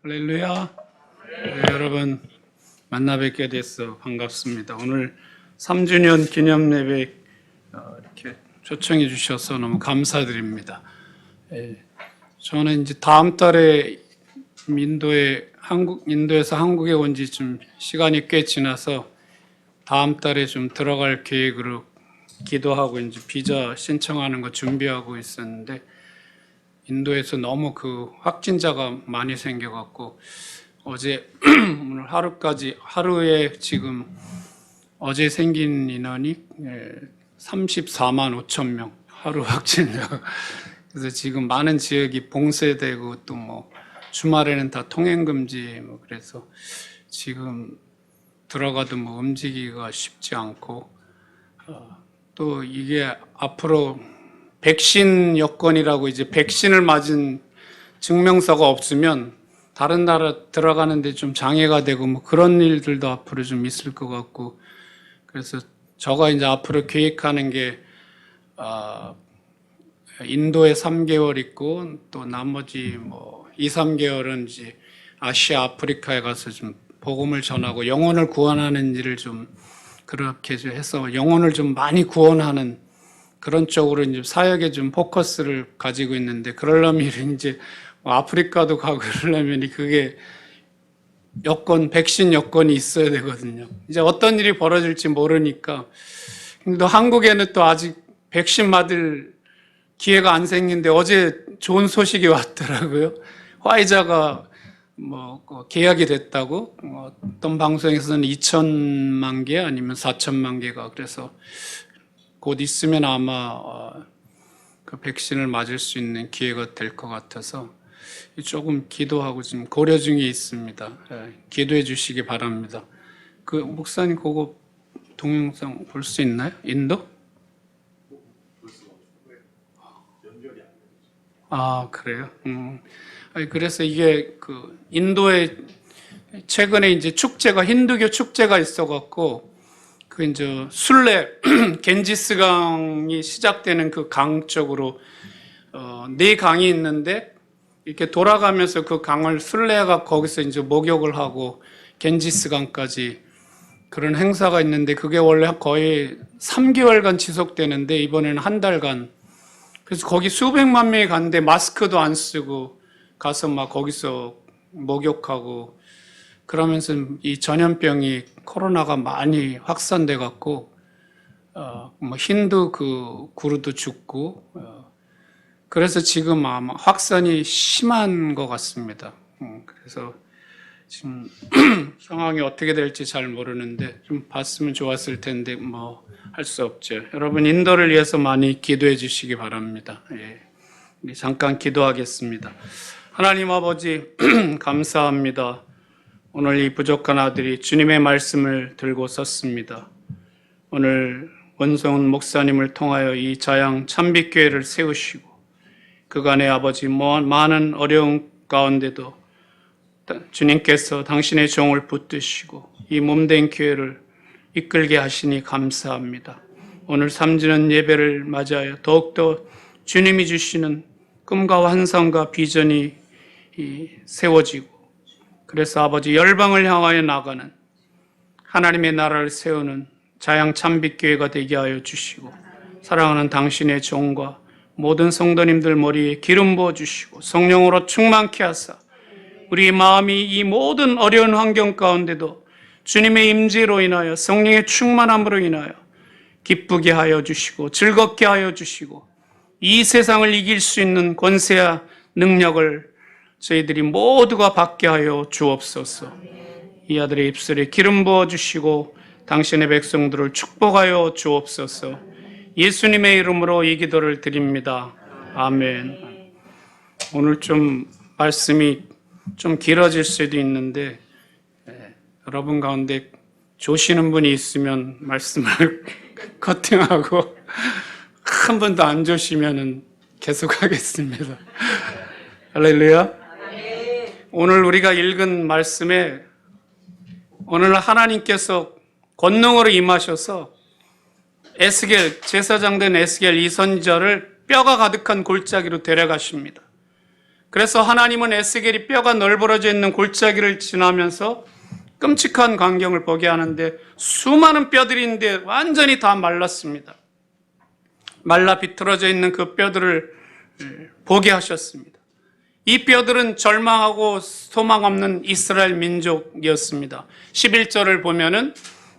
할렐루야. 네, 여러분 만나 뵙게 돼서 반갑습니다. 오늘 3주년 기념 예배 이렇게 초청해 주셔서 너무 감사드립니다. 저는 이제 다음 달에 인도에서 한국에 온 지 좀 시간이 꽤 지나서 다음 달에 좀 들어갈 계획으로 기도하고 이제 비자 신청하는 거 준비하고 있었는데 인도에서 너무 그 확진자가 많이 생겨갖고 어제 오늘 하루에 지금 어제 생긴 인원이 34만 5천 명 하루 확진자가. 그래서 지금 많은 지역이 봉쇄되고 또 뭐 주말에는 다 통행 금지 뭐 그래서 지금 들어가도 뭐 움직이기가 쉽지 않고 또 이게 앞으로 백신 여건이라고 이제 백신을 맞은 증명서가 없으면 다른 나라 들어가는데 좀 장애가 되고 뭐 그런 일들도 앞으로 좀 있을 것 같고 그래서 제가 이제 앞으로 계획하는 게 인도에 3개월 있고 또 나머지 뭐 2, 3개월은 이제 아시아, 아프리카에 가서 좀 복음을 전하고 영혼을 구원하는 일을 좀 그렇게 해서 영혼을 좀 많이 구원하는 그런 쪽으로 이제 사역에 좀 포커스를 가지고 있는데 그러려면 이제 뭐 아프리카도 가고 그러려면 그게 백신 여건이 있어야 되거든요. 이제 어떤 일이 벌어질지 모르니까. 근데 한국에는 또 아직 백신 맞을 기회가 안 생긴데 어제 좋은 소식이 왔더라고요. 화이자가 뭐 계약이 됐다고 어떤 방송에서는 2천만 개 아니면 4천만 개가 그래서 곧 있으면 아마 그 백신을 맞을 수 있는 기회가 될 것 같아서 조금 기도하고 지금 고려 중에 있습니다. 기도해 주시기 바랍니다. 그 목사님 그거 동영상 볼 수 있나요? 인도? 아 그래요? 그래서 이게 그 인도에 최근에 이제 축제가 힌두교 축제가 있어갖고 그 이제 순례 겐지스강이 시작되는 그 강 쪽으로 네 강이 있는데 이렇게 돌아가면서 그 강을 순례가 거기서 이제 목욕을 하고 겐지스강까지 그런 행사가 있는데 그게 원래 거의 3개월간 지속되는데 이번에는 한 달간 그래서 거기 수백만 명이 갔는데 마스크도 안 쓰고 가서 막 거기서 목욕하고 그러면서 이 전염병이 코로나가 많이 확산돼 갖고 뭐 힌두 그 구루도 죽고 그래서 지금 아마 확산이 심한 것 같습니다. 그래서 지금 상황이 어떻게 될지 잘 모르는데 좀 봤으면 좋았을 텐데 뭐 할 수 없죠. 여러분 인도를 위해서 많이 기도해 주시기 바랍니다. 우리 잠깐 기도하겠습니다. 하나님 아버지 감사합니다. 오늘 이 부족한 아들이 주님의 말씀을 들고 섰습니다. 오늘 원성훈 목사님을 통하여 이 자양 참빛교회를 세우시고 그간의 아버지 많은 어려움 가운데도 주님께서 당신의 종을 붙드시고 이 몸된 교회를 이끌게 하시니 감사합니다. 오늘 3주년 예배를 맞이하여 더욱더 주님이 주시는 꿈과 환상과 비전이 세워지고 그래서 아버지 열방을 향하여 나가는 하나님의 나라를 세우는 자양 참빛교회가 되게 하여 주시고 사랑하는 당신의 종과 모든 성도님들 머리에 기름 부어 주시고 성령으로 충만케 하사 우리 마음이 이 모든 어려운 환경 가운데도 주님의 임재로 인하여 성령의 충만함으로 인하여 기쁘게 하여 주시고 즐겁게 하여 주시고 이 세상을 이길 수 있는 권세와 능력을 저희들이 모두가 받게 하여 주옵소서. 이 아들의 입술에 기름 부어 주시고 당신의 백성들을 축복하여 주옵소서. 예수님의 이름으로 이 기도를 드립니다. 아멘. 오늘 좀 말씀이 좀 길어질 수도 있는데 여러분 가운데 조시는 분이 있으면 말씀을 커팅하고 한 번도 안 조시면 계속 하겠습니다. 할렐루야. 오늘 우리가 읽은 말씀에 오늘 하나님께서 권능으로 임하셔서 에스겔 제사장 된 에스겔 이 선지자를 뼈가 가득한 골짜기로 데려가십니다. 그래서 하나님은 에스겔이 뼈가 널브러져 있는 골짜기를 지나면서 끔찍한 광경을 보게 하는데 수많은 뼈들이 있는데 완전히 다 말랐습니다. 말라 비틀어져 있는 그 뼈들을 보게 하셨습니다. 이 뼈들은 절망하고 소망 없는 이스라엘 민족이었습니다. 11절을 보면은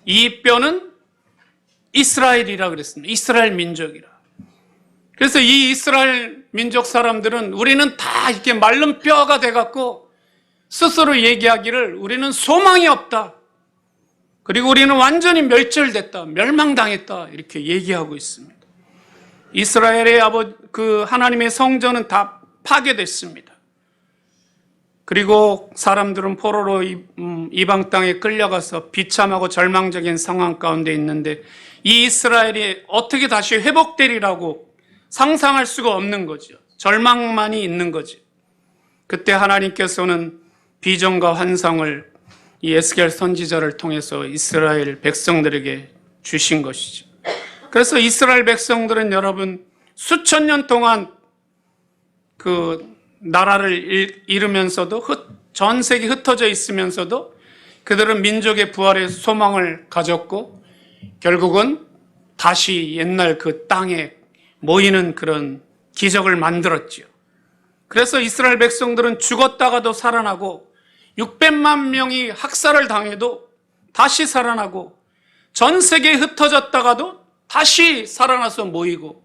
이 뼈는 이스라엘이라 그랬습니다. 이스라엘 민족이라. 그래서 이 이스라엘 민족 사람들은 우리는 다 이렇게 마른 뼈가 돼갖고 스스로 얘기하기를 우리는 소망이 없다. 그리고 우리는 완전히 멸절됐다. 멸망당했다. 이렇게 얘기하고 있습니다. 이스라엘의 그 하나님의 성전은 다 파괴됐습니다. 그리고 사람들은 포로로 이방 땅에 끌려가서 비참하고 절망적인 상황 가운데 있는데 이 이스라엘이 어떻게 다시 회복되리라고 상상할 수가 없는 거죠. 절망만이 있는 거죠. 그때 하나님께서는 비전과 환상을 이 에스겔 선지자를 통해서 이스라엘 백성들에게 주신 것이죠. 그래서 이스라엘 백성들은 여러분 수천 년 동안 그 나라를 잃으면서도 전 세계 흩어져 있으면서도 그들은 민족의 부활의 소망을 가졌고 결국은 다시 옛날 그 땅에 모이는 그런 기적을 만들었지요. 그래서 이스라엘 백성들은 죽었다가도 살아나고 600만 명이 학살을 당해도 다시 살아나고 전 세계에 흩어졌다가도 다시 살아나서 모이고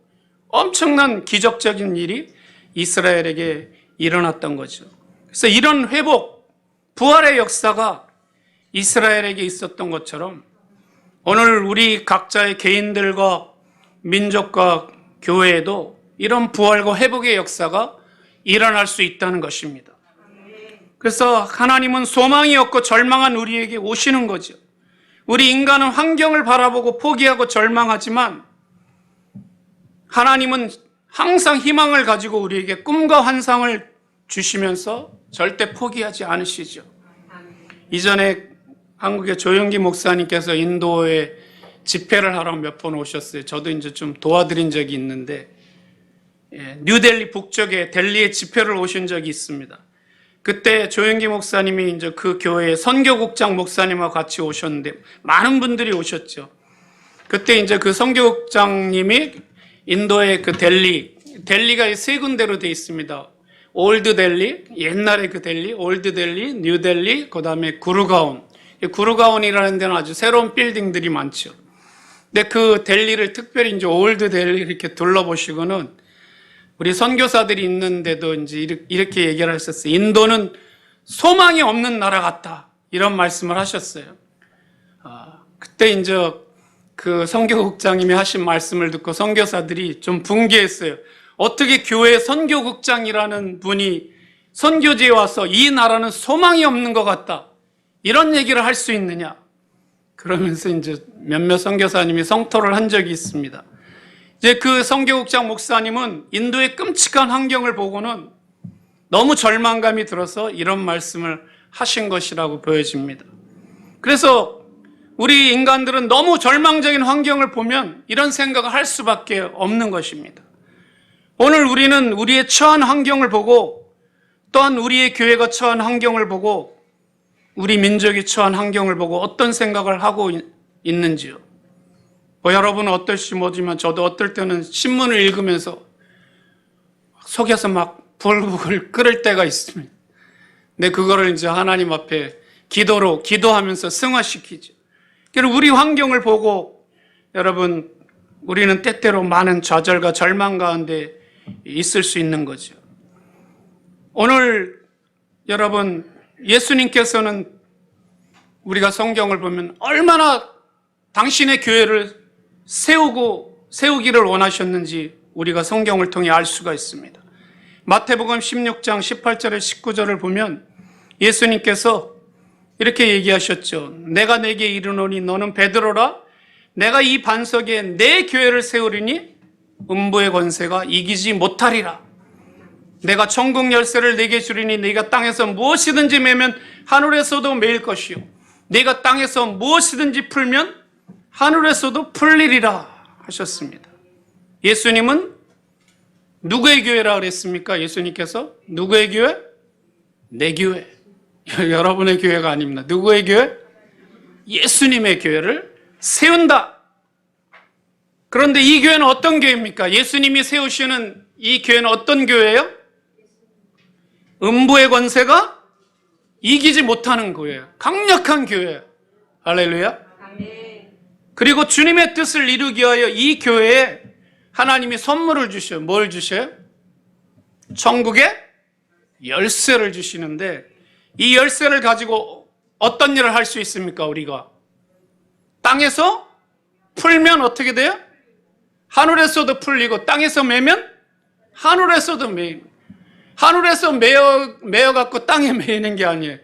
엄청난 기적적인 일이 이스라엘에게 일어났던 거죠. 그래서 이런 회복, 부활의 역사가 이스라엘에게 있었던 것처럼 오늘 우리 각자의 개인들과 민족과 교회에도 이런 부활과 회복의 역사가 일어날 수 있다는 것입니다. 그래서 하나님은 소망이 없고 절망한 우리에게 오시는 거죠. 우리 인간은 환경을 바라보고 포기하고 절망하지만 하나님은 항상 희망을 가지고 우리에게 꿈과 환상을 주시면서 절대 포기하지 않으시죠. 이전에 한국의 조영기 목사님께서 인도에 집회를 하러 몇 번 오셨어요. 저도 이제 좀 도와드린 적이 있는데 뉴델리 북쪽에 델리에 집회를 오신 적이 있습니다. 그때 조영기 목사님이 이제 그 교회의 선교국장 목사님과 같이 오셨는데 많은 분들이 오셨죠. 그때 이제 그 선교국장님이 인도의 그 델리가 세 군데로 되어 있습니다. 올드 델리, 옛날의 그 델리, 올드 델리, 뉴 델리, 그 다음에 구르가온. 구르가온이라는 데는 아주 새로운 빌딩들이 많죠. 근데 그 델리를 특별히 이제 올드 델리 이렇게 둘러보시고는 우리 선교사들이 있는데도 이제 이렇게 얘기를 하셨어요. 인도는 소망이 없는 나라 같다. 이런 말씀을 하셨어요. 그때 이제 그 선교국장님이 하신 말씀을 듣고 선교사들이 좀 분개했어요. 어떻게 교회 선교국장이라는 분이 선교지에 와서 이 나라는 소망이 없는 것 같다. 이런 얘기를 할 수 있느냐. 그러면서 이제 몇몇 선교사님이 성토를 한 적이 있습니다. 이제 그 선교국장 목사님은 인도의 끔찍한 환경을 보고는 너무 절망감이 들어서 이런 말씀을 하신 것이라고 보여집니다. 그래서 우리 인간들은 너무 절망적인 환경을 보면 이런 생각을 할 수밖에 없는 것입니다. 오늘 우리는 우리의 처한 환경을 보고 또한 우리의 교회가 처한 환경을 보고 우리 민족이 처한 환경을 보고 어떤 생각을 하고 있는지요. 여러분은 어떨지 모르지만 저도 어떨 때는 신문을 읽으면서 속에서 막 부글부글 끓을 때가 있습니다. 근데 그거를 이제 하나님 앞에 기도하면서 승화시키죠. 그리고 우리 환경을 보고 여러분 우리는 때때로 많은 좌절과 절망 가운데 있을 수 있는 거죠. 오늘 여러분 예수님께서는 우리가 성경을 보면 얼마나 당신의 교회를 세우기를 원하셨는지 우리가 성경을 통해 알 수가 있습니다. 마태복음 16장 18절에 19절을 보면 예수님께서 이렇게 얘기하셨죠. 내가 네게 이르노니 너는 베드로라. 내가 이 반석에 내 교회를 세우리니 음부의 권세가 이기지 못하리라. 내가 천국 열쇠를 네게 주리니 네가 땅에서 무엇이든지 매면 하늘에서도 매일 것이요 네가 땅에서 무엇이든지 풀면 하늘에서도 풀리리라 하셨습니다. 예수님은 누구의 교회라 그랬습니까? 예수님께서 누구의 교회? 내 교회. 여러분의 교회가 아닙니다. 누구의 교회? 예수님의 교회를 세운다. 그런데 이 교회는 어떤 교회입니까? 예수님이 세우시는 이 교회는 어떤 교회예요? 음부의 권세가 이기지 못하는 교회예요. 강력한 교회예요. 할렐루야. 그리고 주님의 뜻을 이루기 위하여 이 교회에 하나님이 선물을 주셔요. 뭘 주셔요? 천국의 열쇠를 주시는데 이 열쇠를 가지고 어떤 일을 할 수 있습니까? 우리가 땅에서 풀면 어떻게 돼요? 하늘에서도 풀리고 땅에서 매면 하늘에서도 매입니다. 하늘에서 매어 갖고 땅에 매이는 게 아니에요.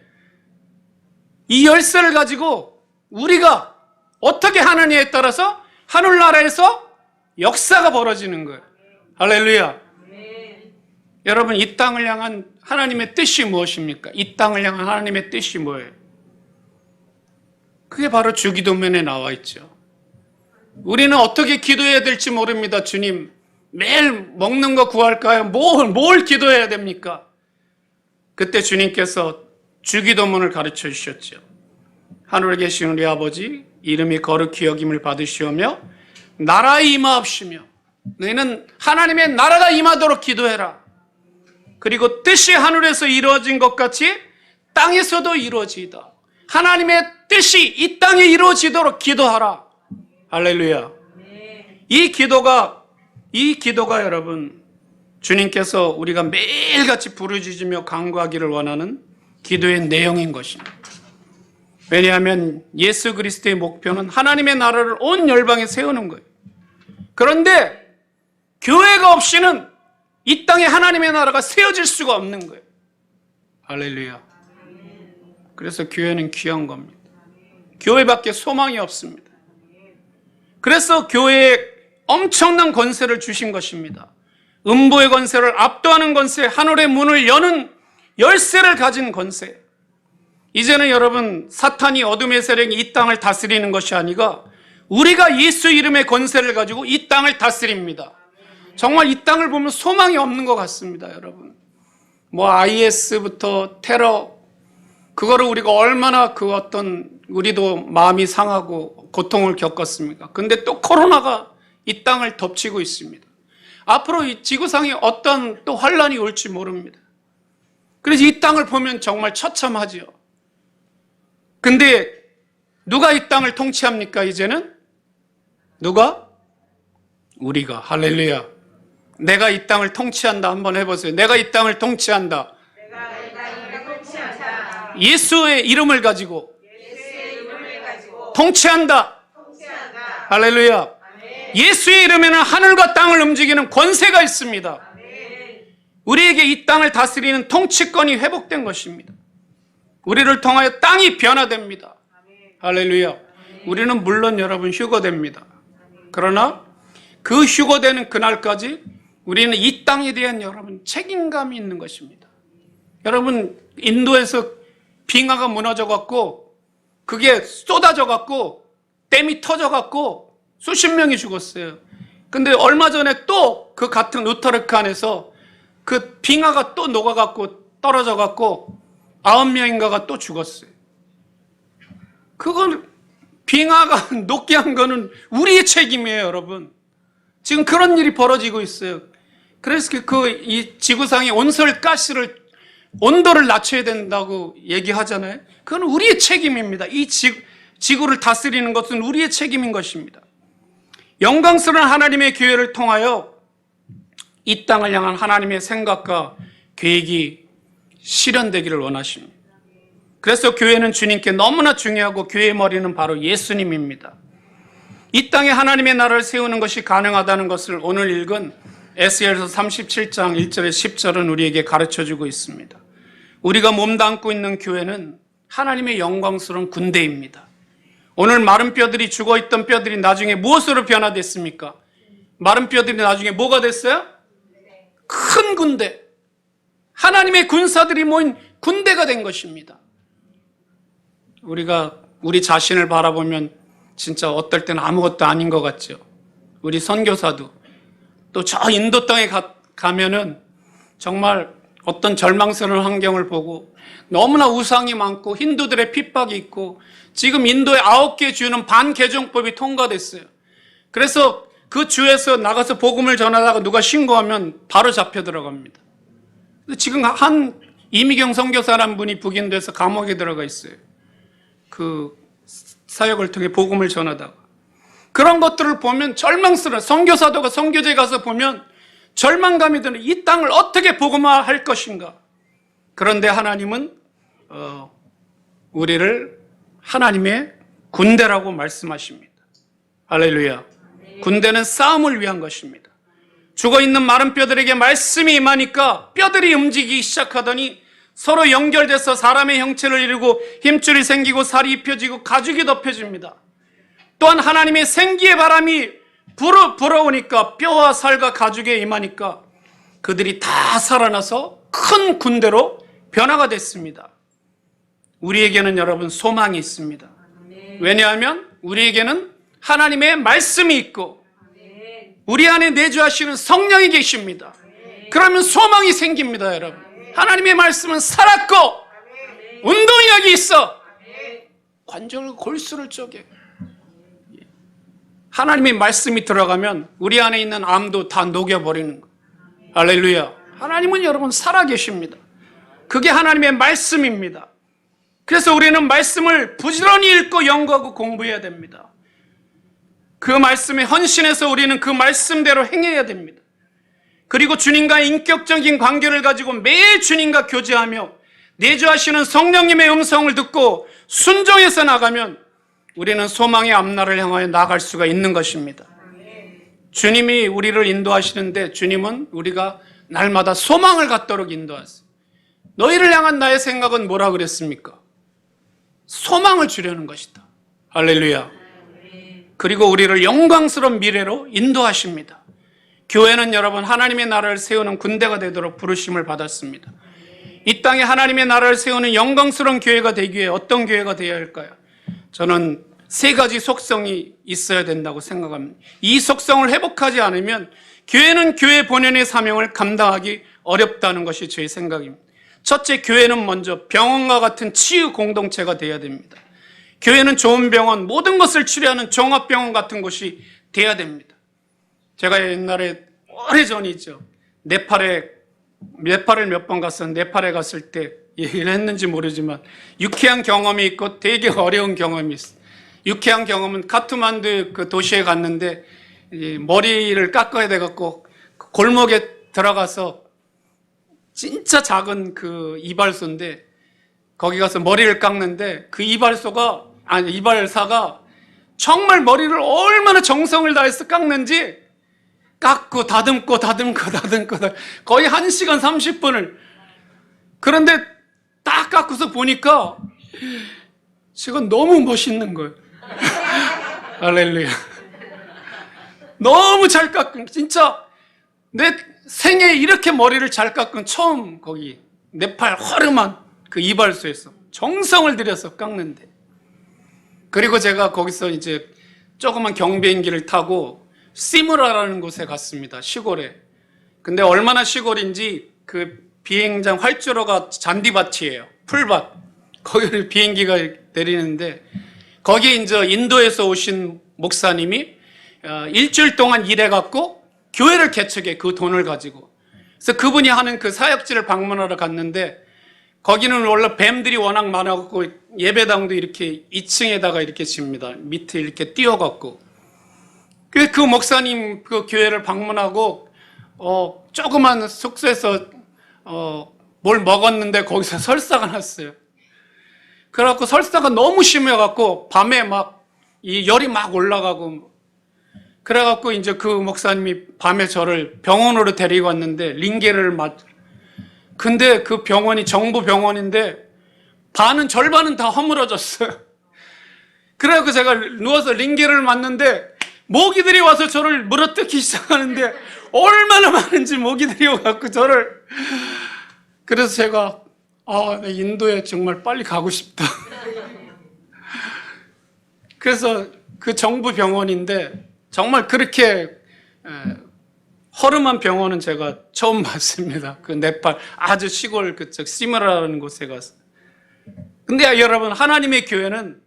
이 열쇠를 가지고 우리가 어떻게 하느냐에 따라서 하늘나라에서 역사가 벌어지는 거예요. 할렐루야. 여러분, 이 땅을 향한 하나님의 뜻이 무엇입니까? 이 땅을 향한 하나님의 뜻이 뭐예요? 그게 바로 주기도문에 나와 있죠. 우리는 어떻게 기도해야 될지 모릅니다. 주님, 매일 먹는 거 구할까요? 뭘 기도해야 됩니까? 그때 주님께서 주기도문을 가르쳐 주셨죠. 하늘에 계신 우리 아버지, 이름이 거룩히 여김을 받으시오며 나라에 임하옵시며 너희는 하나님의 나라가 임하도록 기도해라. 그리고 뜻이 하늘에서 이루어진 것 같이 땅에서도 이루어지이다. 하나님의 뜻이 이 땅에 이루어지도록 기도하라. 할렐루야. 이 기도가 여러분, 주님께서 우리가 매일같이 부르짖으며 간구하기를 원하는 기도의 내용인 것입니다. 왜냐하면 예수 그리스도의 목표는 하나님의 나라를 온 열방에 세우는 거예요. 그런데 교회가 없이는 이 땅에 하나님의 나라가 세워질 수가 없는 거예요. 할렐루야. 그래서 교회는 귀한 겁니다. 교회밖에 소망이 없습니다. 그래서 교회에 엄청난 권세를 주신 것입니다. 음부의 권세를 압도하는 권세, 하늘의 문을 여는 열쇠를 가진 권세. 이제는 여러분, 사탄이 어둠의 세력이 이 땅을 다스리는 것이 아니라 우리가 예수 이름의 권세를 가지고 이 땅을 다스립니다. 정말 이 땅을 보면 소망이 없는 것 같습니다, 여러분. IS부터 테러, 그거를 우리가 얼마나 우리도 마음이 상하고 고통을 겪었습니까? 근데 또 코로나가 이 땅을 덮치고 있습니다. 앞으로 이 지구상에 어떤 또 환란이 올지 모릅니다. 그래서 이 땅을 보면 정말 처참하지요. 근데 누가 이 땅을 통치합니까, 이제는? 누가? 우리가. 할렐루야. 내가 이 땅을 통치한다. 한번 해보세요. 내가 이 땅을 통치한다. 예수의 이름을 가지고 통치한다. 할렐루야. 예수의 이름에는 하늘과 땅을 움직이는 권세가 있습니다. 우리에게 이 땅을 다스리는 통치권이 회복된 것입니다. 우리를 통하여 땅이 변화됩니다. 할렐루야. 우리는 물론 여러분 휴거됩니다. 그러나 그 휴거되는 그날까지 우리는 이 땅에 대한 여러분 책임감이 있는 것입니다. 여러분, 인도에서 빙하가 무너져 갖고 그게 쏟아져 갖고 댐이 터져 갖고 수십 명이 죽었어요. 근데 얼마 전에 또 그 같은 우타르칸에서 그 빙하가 또 녹아 갖고 떨어져 갖고 9명인가가 또 죽었어요. 그건 빙하가 녹게 한 거는 우리의 책임이에요, 여러분. 지금 그런 일이 벌어지고 있어요. 그래서 이 지구상의 온실가스를 온도를 낮춰야 된다고 얘기하잖아요. 그건 우리의 책임입니다. 이 지구를 다스리는 것은 우리의 책임인 것입니다. 영광스러운 하나님의 교회를 통하여 이 땅을 향한 하나님의 생각과 계획이 실현되기를 원하십니다. 그래서 교회는 주님께 너무나 중요하고 교회의 머리는 바로 예수님입니다. 이 땅에 하나님의 나라를 세우는 것이 가능하다는 것을 오늘 읽은 에스겔서 37장 1절에 10절은 우리에게 가르쳐주고 있습니다. 우리가 몸담고 있는 교회는 하나님의 영광스러운 군대입니다. 오늘 마른 뼈들이 죽어있던 뼈들이 나중에 무엇으로 변화됐습니까? 마른 뼈들이 나중에 뭐가 됐어요? 큰 군대. 하나님의 군사들이 모인 군대가 된 것입니다. 우리 자신을 바라보면 진짜 어떨 때는 아무것도 아닌 것 같죠. 우리 선교사도 또 저 인도 땅에 가면은 정말 어떤 절망스러운 환경을 보고 너무나 우상이 많고 힌두들의 핍박이 있고 지금 인도에 9개 주는 반개종법이 통과됐어요. 그래서 그 주에서 나가서 복음을 전하다가 누가 신고하면 바로 잡혀 들어갑니다. 지금 한 이미경 선교사라는 분이 북인도에서 감옥에 들어가 있어요. 그 사역을 통해 복음을 전하다가. 그런 것들을 보면 절망스러워. 선교사도가 선교지에 가서 보면 절망감이 드는, 이 땅을 어떻게 복음화할 것인가. 그런데 하나님은 우리를 하나님의 군대라고 말씀하십니다. 할렐루야. 군대는 싸움을 위한 것입니다. 죽어있는 마른 뼈들에게 말씀이 임하니까 뼈들이 움직이기 시작하더니 서로 연결돼서 사람의 형체를 이루고 힘줄이 생기고 살이 입혀지고 가죽이 덮여집니다. 또한 하나님의 생기의 바람이 불어오니까 뼈와 살과 가죽에 임하니까 그들이 다 살아나서 큰 군대로 변화가 됐습니다. 우리에게는 여러분 소망이 있습니다. 왜냐하면 우리에게는 하나님의 말씀이 있고 우리 안에 내주하시는 성령이 계십니다. 그러면 소망이 생깁니다, 여러분. 하나님의 말씀은 살았고 운동력이 있어. 관절과 골수를 쪼개. 하나님의 말씀이 들어가면 우리 안에 있는 암도 다 녹여버리는 거예요. 할렐루야. 하나님은 여러분 살아계십니다. 그게 하나님의 말씀입니다. 그래서 우리는 말씀을 부지런히 읽고 연구하고 공부해야 됩니다. 그 말씀에 헌신해서 우리는 그 말씀대로 행해야 됩니다. 그리고 주님과의 인격적인 관계를 가지고 매일 주님과 교제하며 내주하시는 성령님의 음성을 듣고 순종해서 나가면 우리는 소망의 앞날을 향하여 나아갈 수가 있는 것입니다. 주님이 우리를 인도하시는데 주님은 우리가 날마다 소망을 갖도록 인도하세요. 너희를 향한 나의 생각은 뭐라 그랬습니까? 소망을 주려는 것이다. 할렐루야. 그리고 우리를 영광스러운 미래로 인도하십니다. 교회는 여러분 하나님의 나라를 세우는 군대가 되도록 부르심을 받았습니다. 이 땅에 하나님의 나라를 세우는 영광스러운 교회가 되기 위해 어떤 교회가 되어야 할까요? 저는 3가지 속성이 있어야 된다고 생각합니다. 이 속성을 회복하지 않으면 교회는 교회 본연의 사명을 감당하기 어렵다는 것이 제 생각입니다. 첫째, 교회는 먼저 병원과 같은 치유 공동체가 되어야 됩니다. 교회는 좋은 병원, 모든 것을 치료하는 종합병원 같은 곳이 돼야 됩니다. 제가 옛날에 오래전이죠. 네팔을 몇 번 갔어. 네팔에 갔을 때 얘기를 했는지 모르지만 유쾌한 경험이 있고 되게 어려운 경험이 있어요. 유쾌한 경험은 카트만두 그 도시에 갔는데 머리를 깎아야 돼갖고 골목에 들어가서 진짜 작은 그 이발소인데 거기 가서 머리를 깎는데 그 이발사가 정말 머리를 얼마나 정성을 다해서 깎는지 깎고 다듬고 거의 1시간 30분을. 그런데 딱 깎고서 보니까 지금 너무 멋있는 거예요. 할렐루야. 너무 잘 깎은, 진짜 내 생에 이렇게 머리를 잘 깎은 처음 거기 네팔 허름한 그 이발소에서 정성을 들여서 깎는데. 그리고 제가 거기서 이제 조그만 경비행기를 타고 시무라라는 곳에 갔습니다. 시골에. 근데 얼마나 시골인지 그 비행장 활주로가 잔디밭이에요. 풀밭. 거기를 비행기가 내리는데 거기에 이제 인도에서 오신 목사님이 일주일 동안 일해갖고 교회를 개척해, 그 돈을 가지고. 그래서 그분이 하는 그 사역지를 방문하러 갔는데 거기는 원래 뱀들이 워낙 많아갖고 예배당도 이렇게 2층에다가 이렇게 집니다. 밑에 이렇게 띄워갖고. 그 목사님 그 교회를 방문하고 조그만 숙소에서 뭘 먹었는데 거기서 설사가 났어요. 그래갖고 설사가 너무 심해갖고 밤에 막 이 열이 막 올라가고, 그래갖고 이제 그 목사님이 밤에 저를 병원으로 데리고 왔는데 링게를 근데 그 병원이 정부 병원인데 절반은 다 허물어졌어요. 그래갖고 제가 누워서 링게를 맞는데 모기들이 와서 저를 물어뜯기 시작하는데 얼마나 많은지 모기들이 와갖고 저를. 그래서 제가 인도에 정말 빨리 가고 싶다. 그래서 그 정부 병원인데 정말 그렇게 허름한 병원은 제가 처음 봤습니다. 그 네팔 아주 시골 그쪽 시무라는 곳에 가서. 근데 여러분, 하나님의 교회는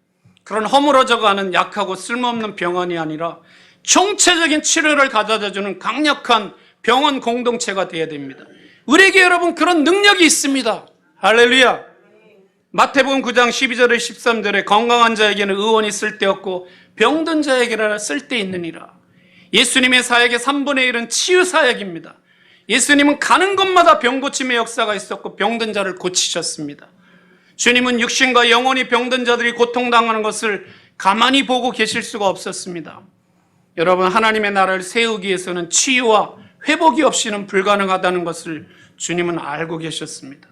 그런 허물어져가는 약하고 쓸모없는 병원이 아니라 총체적인 치료를 가져다주는 강력한 병원 공동체가 되어야 됩니다. 우리에게 여러분 그런 능력이 있습니다. 할렐루야. 마태복음 9장 12절에 13절에 건강한 자에게는 의원이 쓸데없고 병든 자에게는 쓸데있느니라. 예수님의 사역의 3분의 1은 치유 사역입니다. 예수님은 가는 곳마다 병고침의 역사가 있었고 병든 자를 고치셨습니다. 주님은 육신과 영혼이 병든 자들이 고통당하는 것을 가만히 보고 계실 수가 없었습니다. 여러분, 하나님의 나라를 세우기 위해서는 치유와 회복이 없이는 불가능하다는 것을 주님은 알고 계셨습니다.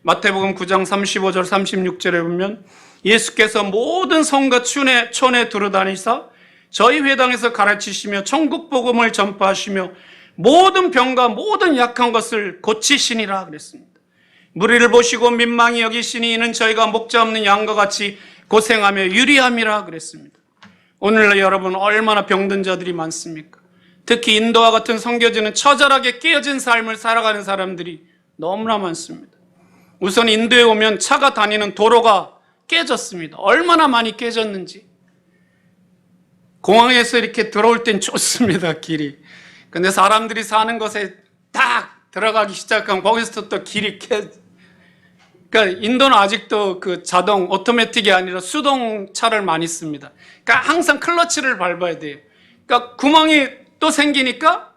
마태복음 9장 35절 36절에 보면 예수께서 모든 성과 촌에 두루다니사 저희 회당에서 가르치시며 천국 복음을 전파하시며 모든 병과 모든 약한 것을 고치시니라 그랬습니다. 무리를 보시고 민망히 여기시니 이는 저희가 목자 없는 양과 같이 고생하며 유리함이라 그랬습니다. 오늘날 여러분 얼마나 병든 자들이 많습니까? 특히 인도와 같은 선교지는 처절하게 깨어진 삶을 살아가는 사람들이 너무나 많습니다. 우선 인도에 오면 차가 다니는 도로가 깨졌습니다. 얼마나 많이 깨졌는지. 공항에서 이렇게 들어올 땐 좋습니다, 길이. 근데 사람들이 사는 곳에 딱 들어가기 시작하면 거기서 또 길이 그러니까 인도는 아직도 그 자동, 오토매틱이 아니라 수동차를 많이 씁니다. 그러니까 항상 클러치를 밟아야 돼요. 그러니까 구멍이 또 생기니까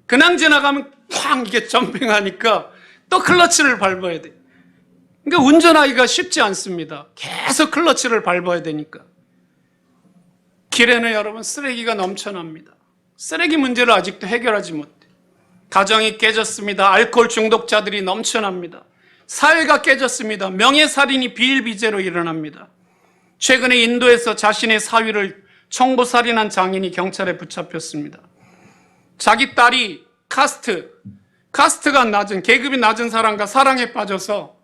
그냥 지나가면 팡 이게 점핑하니까 또 클러치를 밟아야 돼요. 그러니까 운전하기가 쉽지 않습니다. 계속 클러치를 밟아야 되니까. 길에는 여러분 쓰레기가 넘쳐납니다. 쓰레기 문제를 아직도 해결하지 못해. 가정이 깨졌습니다. 알코올 중독자들이 넘쳐납니다. 사회가 깨졌습니다. 명예살인이 비일비재로 일어납니다. 최근에 인도에서 자신의 사위를 청부살인한 장인이 경찰에 붙잡혔습니다. 자기 딸이 카스트가 낮은, 계급이 낮은 사람과 사랑에 빠져서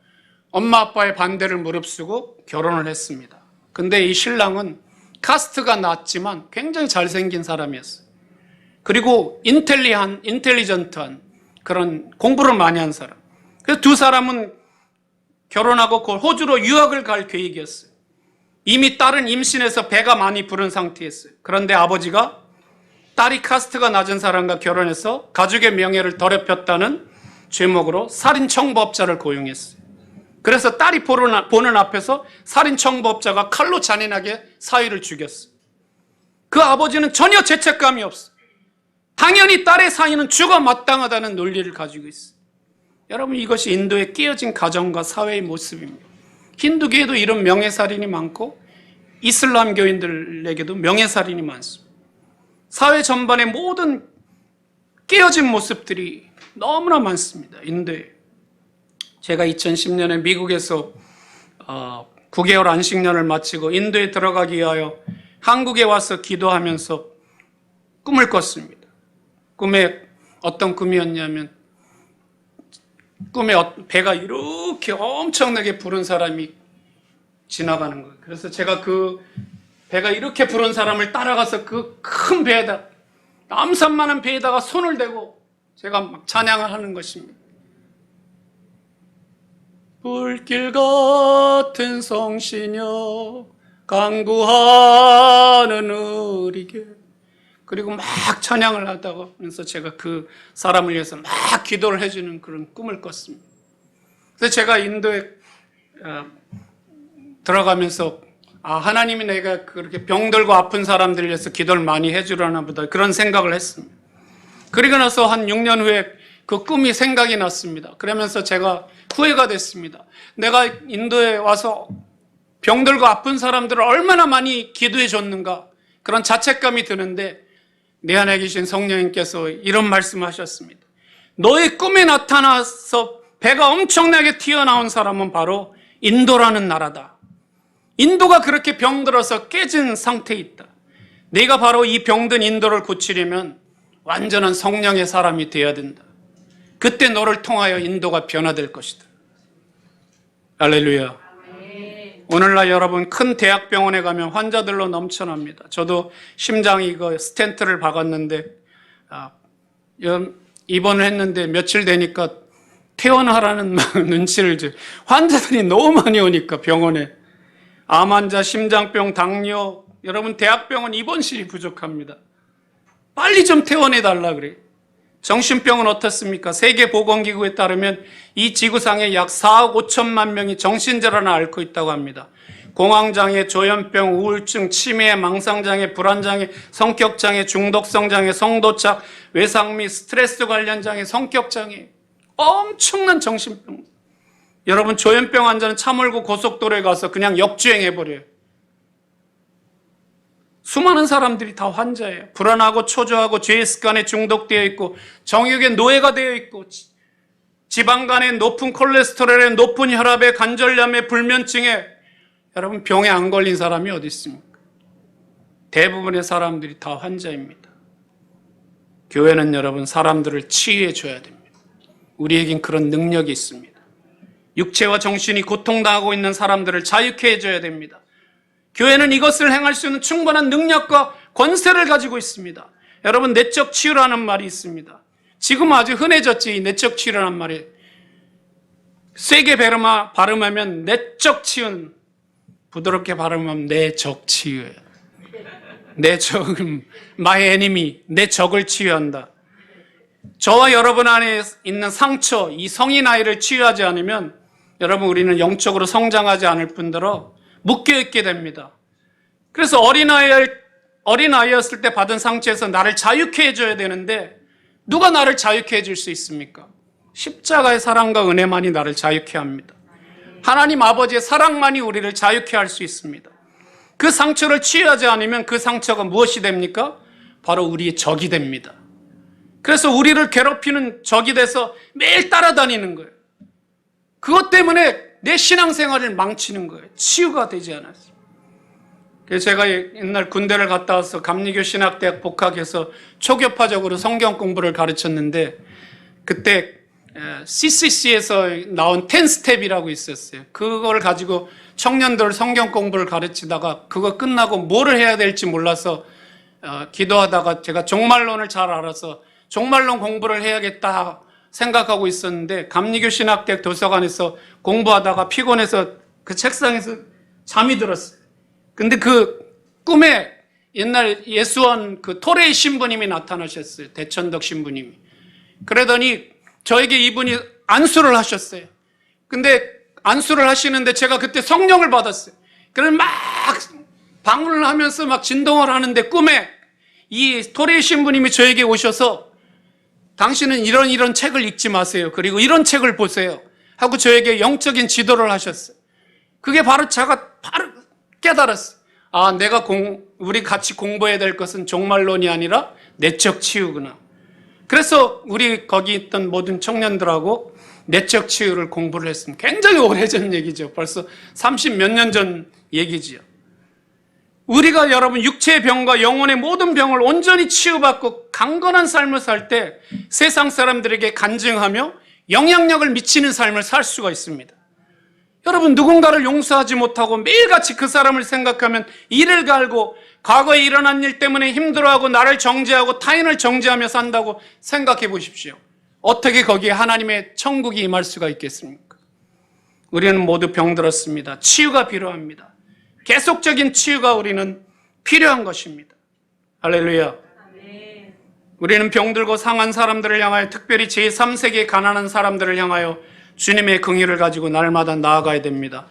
엄마 아빠의 반대를 무릅쓰고 결혼을 했습니다. 근데 이 신랑은 카스트가 낮지만 굉장히 잘생긴 사람이었어요. 그리고 인텔리전트한 그런 공부를 많이 한 사람. 그래서 두 사람은 결혼하고 그 호주로 유학을 갈 계획이었어요. 이미 딸은 임신해서 배가 많이 부른 상태였어요. 그런데 아버지가 딸이 카스트가 낮은 사람과 결혼해서 가족의 명예를 더럽혔다는 죄목으로 살인청부업자를 고용했어요. 그래서 딸이 보는 앞에서 살인청부업자가 칼로 잔인하게 사위를 죽였어요. 그 아버지는 전혀 죄책감이 없어요. 당연히 딸의 사위는 죽어 마땅하다는 논리를 가지고 있어요. 여러분, 이것이 인도의 깨어진 가정과 사회의 모습입니다. 힌두교에도 이런 명예살인이 많고 이슬람교인들에게도 명예살인이 많습니다. 사회 전반의 모든 깨어진 모습들이 너무나 많습니다. 인도에. 제가 2010년에 미국에서 9개월 안식년을 마치고 인도에 들어가기 위하여 한국에 와서 기도하면서 꿈을 꿨습니다. 꿈에 어떤 꿈이었냐면 꿈에 배가 이렇게 엄청나게 부른 사람이 지나가는 거예요. 그래서 제가 그 배가 이렇게 부른 사람을 따라가서 그 큰 배에다, 남산만한 배에다가 손을 대고 제가 막 찬양을 하는 것입니다. 불길 같은 성신여 강구하는 의리게, 그리고 막 찬양을 하다가 그래서 제가 그 사람을 위해서 막 기도를 해주는 그런 꿈을 꿨습니다. 그래서 제가 인도에 들어가면서 하나님이 내가 그렇게 병들고 아픈 사람들을 위해서 기도를 많이 해주려나 보다, 그런 생각을 했습니다. 그리고 나서 한 6년 후에 그 꿈이 생각이 났습니다. 그러면서 제가 후회가 됐습니다. 내가 인도에 와서 병들고 아픈 사람들을 얼마나 많이 기도해 줬는가, 그런 자책감이 드는데 내 안에 계신 성령님께서 이런 말씀하셨습니다. 너의 꿈에 나타나서 배가 엄청나게 튀어나온 사람은 바로 인도라는 나라다. 인도가 그렇게 병들어서 깨진 상태에 있다. 네가 바로 이 병든 인도를 고치려면 완전한 성령의 사람이 되어야 된다. 그때 너를 통하여 인도가 변화될 것이다. 할렐루야. 오늘날 여러분 큰 대학병원에 가면 환자들로 넘쳐납니다. 저도 심장이 스텐트를 박았는데 입원을 했는데 며칠 되니까 퇴원하라는 눈치를 줘. 환자들이 너무 많이 오니까 병원에. 암 환자, 심장병, 당뇨, 여러분 대학병원 입원실이 부족합니다. 빨리 좀 퇴원해달라 그래요. 정신병은 어떻습니까? 세계보건기구에 따르면 이 지구상에 약 4억 5천만 명이 정신질환을 앓고 있다고 합니다. 공황장애, 조현병, 우울증, 치매, 망상장애, 불안장애, 성격장애, 중독성장애, 성도착, 외상미, 스트레스 관련 장애, 성격장애, 엄청난 정신병. 여러분 조현병 환자는 차 몰고 고속도로에 가서 그냥 역주행해버려요. 수많은 사람들이 다 환자예요. 불안하고 초조하고 죄의 습관에 중독되어 있고 정욕의 노예가 되어 있고 지방간에 높은 콜레스테롤에 높은 혈압에 관절염에 불면증에 여러분 병에 안 걸린 사람이 어디 있습니까? 대부분의 사람들이 다 환자입니다. 교회는 여러분 사람들을 치유해 줘야 됩니다. 우리에겐 그런 능력이 있습니다. 육체와 정신이 고통당하고 있는 사람들을 자유케 해줘야 됩니다. 교회는 이것을 행할 수 있는 충분한 능력과 권세를 가지고 있습니다. 여러분 내적 치유라는 말이 있습니다. 지금 아주 흔해졌지 이 내적 치유라는 말이. 세게 발음하면 내적 치유는 부드럽게 발음하면 내적 치유예요. 내 적은 my enemy, 내 적을 치유한다. 저와 여러분 안에 있는 상처, 이 성인 아이를 치유하지 않으면 여러분 우리는 영적으로 성장하지 않을 뿐더러 묶여있게 됩니다. 그래서 어린아이였을 때 받은 상처에서 나를 자유케 해줘야 되는데 누가 나를 자유케 해줄 수 있습니까? 십자가의 사랑과 은혜만이 나를 자유케 합니다. 하나님 아버지의 사랑만이 우리를 자유케 할 수 있습니다. 그 상처를 치유하지 않으면 그 상처가 무엇이 됩니까? 바로 우리의 적이 됩니다. 그래서 우리를 괴롭히는 적이 돼서 매일 따라다니는 거예요. 그것 때문에 내 신앙생활을 망치는 거예요. 치유가 되지 않았어요. 그래서 제가 옛날 군대를 갔다 와서 감리교 신학대학 복학해서 초교파적으로 성경 공부를 가르쳤는데 그때 CCC에서 나온 10스텝이라고 있었어요. 그걸 가지고 청년들 성경 공부를 가르치다가 그거 끝나고 뭐를 해야 될지 몰라서 기도하다가 제가 종말론을 잘 알아서 종말론 공부를 해야겠다 생각하고 있었는데 감리교 신학대학 도서관에서 공부하다가 피곤해서 그 책상에서 잠이 들었어요. 근데 그 꿈에 옛날 예수원 그 토레이 신부님이 나타나셨어요. 대천덕 신부님이. 그러더니 저에게 이분이 안수를 하셨어요. 근데 안수를 하시는데 제가 그때 성령을 받았어요. 그래서 막 방문을 하면서 막 진동을 하는데 꿈에 이 토레이 신부님이 저에게 오셔서 당신은 이런 책을 읽지 마세요. 그리고 이런 책을 보세요. 하고 저에게 영적인 지도를 하셨어요. 그게 바로 제가 바로 깨달았어요. 아, 우리 같이 공부해야 될 것은 종말론이 아니라 내적 치유구나. 그래서 우리 거기 있던 모든 청년들하고 내적 치유를 공부를 했습니다. 굉장히 오래전 얘기죠. 벌써 30 몇 년 전 얘기지요. 우리가 여러분 육체의 병과 영혼의 모든 병을 온전히 치유받고 강건한 삶을 살 때 세상 사람들에게 간증하며 영향력을 미치는 삶을 살 수가 있습니다. 여러분 누군가를 용서하지 못하고 매일같이 그 사람을 생각하면 이를 갈고 과거에 일어난 일 때문에 힘들어하고 나를 정죄하고 타인을 정죄하며 산다고 생각해 보십시오. 어떻게 거기에 하나님의 천국이 임할 수가 있겠습니까? 우리는 모두 병들었습니다. 치유가 필요합니다. 계속적인 치유가 우리는 필요한 것입니다. 할렐루야. 우리는 병들고 상한 사람들을 향하여 특별히 제3세계에 가난한 사람들을 향하여 주님의 긍휼을 가지고 날마다 나아가야 됩니다.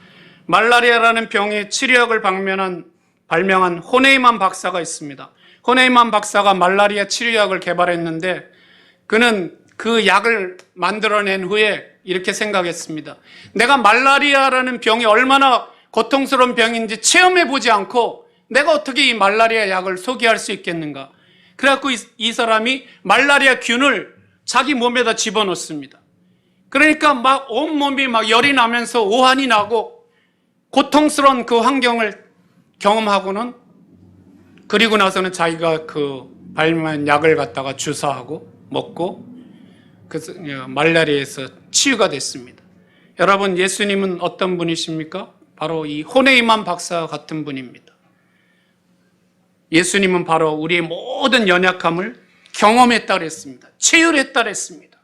말라리아라는 병의 치료약을 발명한 호네이만 박사가 있습니다. 호네이만 박사가 말라리아 치료약을 개발했는데 그는 그 약을 만들어낸 후에 이렇게 생각했습니다. 내가 말라리아라는 병이 얼마나 고통스러운 병인지 체험해보지 않고 내가 어떻게 이 말라리아 약을 소개할 수 있겠는가. 그래갖고 이 사람이 말라리아 균을 자기 몸에다 집어넣습니다. 그러니까 막 온몸이 막 열이 나면서 오한이 나고 고통스러운 그 환경을 경험하고는 그리고 나서는 자기가 그 발명한 약을 갖다가 주사하고 먹고 그 말라리아에서 치유가 됐습니다. 여러분 예수님은 어떤 분이십니까? 바로 이 호네이만 박사 같은 분입니다. 예수님은 바로 우리의 모든 연약함을 경험했다 그랬습니다. 체휼했다 그랬습니다.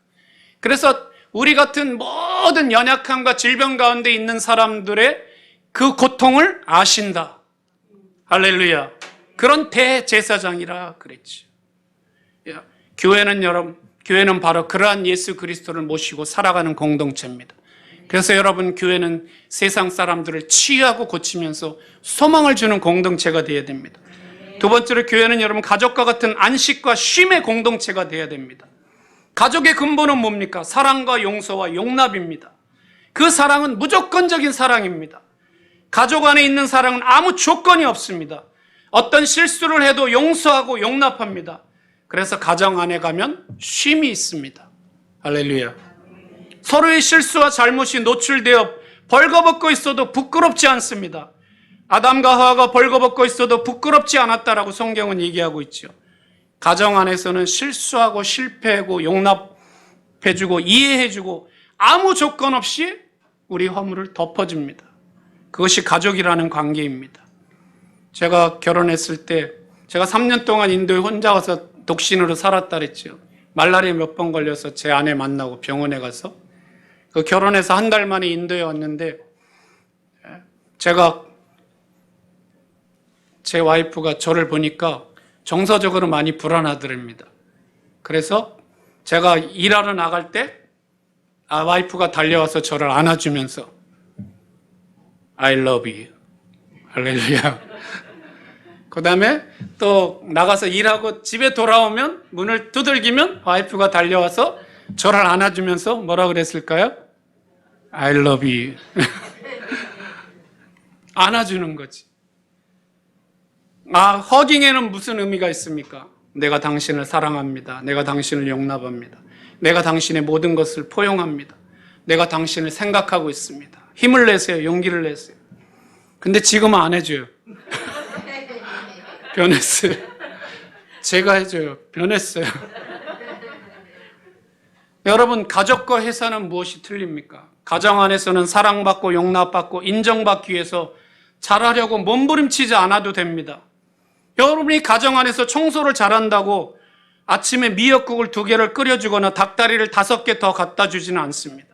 그래서 우리 같은 모든 연약함과 질병 가운데 있는 사람들의 그 고통을 아신다. 할렐루야. 그런 대제사장이라 그랬죠. 교회는 바로 그러한 예수 그리스도를 모시고 살아가는 공동체입니다. 그래서 여러분, 교회는 세상 사람들을 치유하고 고치면서 소망을 주는 공동체가 되어야 됩니다. 두 번째로, 교회는 여러분 가족과 같은 안식과 쉼의 공동체가 되어야 됩니다. 가족의 근본은 뭡니까? 사랑과 용서와 용납입니다. 그 사랑은 무조건적인 사랑입니다. 가족 안에 있는 사랑은 아무 조건이 없습니다. 어떤 실수를 해도 용서하고 용납합니다. 그래서 가정 안에 가면 쉼이 있습니다. 할렐루야. 서로의 실수와 잘못이 노출되어 벌거벗고 있어도 부끄럽지 않습니다. 아담과 하와가 벌거벗고 있어도 부끄럽지 않았다라고 성경은 얘기하고 있죠. 가정 안에서는 실수하고 실패하고 용납해주고 이해해주고 아무 조건 없이 우리 허물을 덮어줍니다. 그것이 가족이라는 관계입니다. 제가 결혼했을 때 제가 3년 동안 인도에 혼자 와서 독신으로 살았다 그랬죠. 말라리아 몇 번 걸려서 제 아내 만나고 병원에 가서 그 결혼해서 한 달 만에 인도에 왔는데 제 와이프가 저를 보니까 정서적으로 많이 불안하더랍니다. 그래서 제가 일하러 나갈 때 와이프가 달려와서 저를 안아주면서 I love you. 할렐루야. 그 다음에 또 나가서 일하고 집에 돌아오면 문을 두들기면 와이프가 달려와서 저를 안아주면서 뭐라 그랬을까요? I love you. 안아주는 거지. 허깅에는 무슨 의미가 있습니까? 내가 당신을 사랑합니다. 내가 당신을 용납합니다. 내가 당신의 모든 것을 포용합니다. 내가 당신을 생각하고 있습니다. 힘을 내세요. 용기를 내세요. 근데 지금은 안 해줘요. 변했어요. 제가 해줘요. 변했어요. 여러분, 가족과 회사는 무엇이 틀립니까? 가정 안에서는 사랑받고 용납받고 인정받기 위해서 잘하려고 몸부림치지 않아도 됩니다. 여러분이 가정 안에서 청소를 잘한다고 아침에 미역국을 2개를 끓여주거나 닭다리를 5개 더 갖다 주지는 않습니다.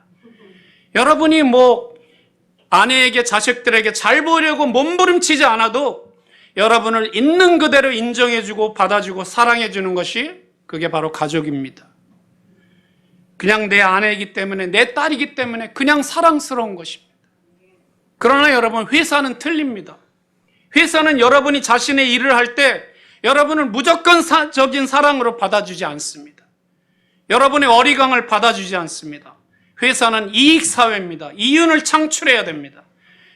여러분이 아내에게 자식들에게 잘 보이려고 몸부림치지 않아도 여러분을 있는 그대로 인정해주고 받아주고 사랑해주는 것이 그게 바로 가족입니다. 그냥 내 아내이기 때문에 내 딸이기 때문에 그냥 사랑스러운 것입니다. 그러나 여러분, 회사는 틀립니다. 회사는 여러분이 자신의 일을 할 때 여러분을 무조건적인 사랑으로 받아주지 않습니다. 여러분의 어리광을 받아주지 않습니다. 회사는 이익사회입니다. 이윤을 창출해야 됩니다.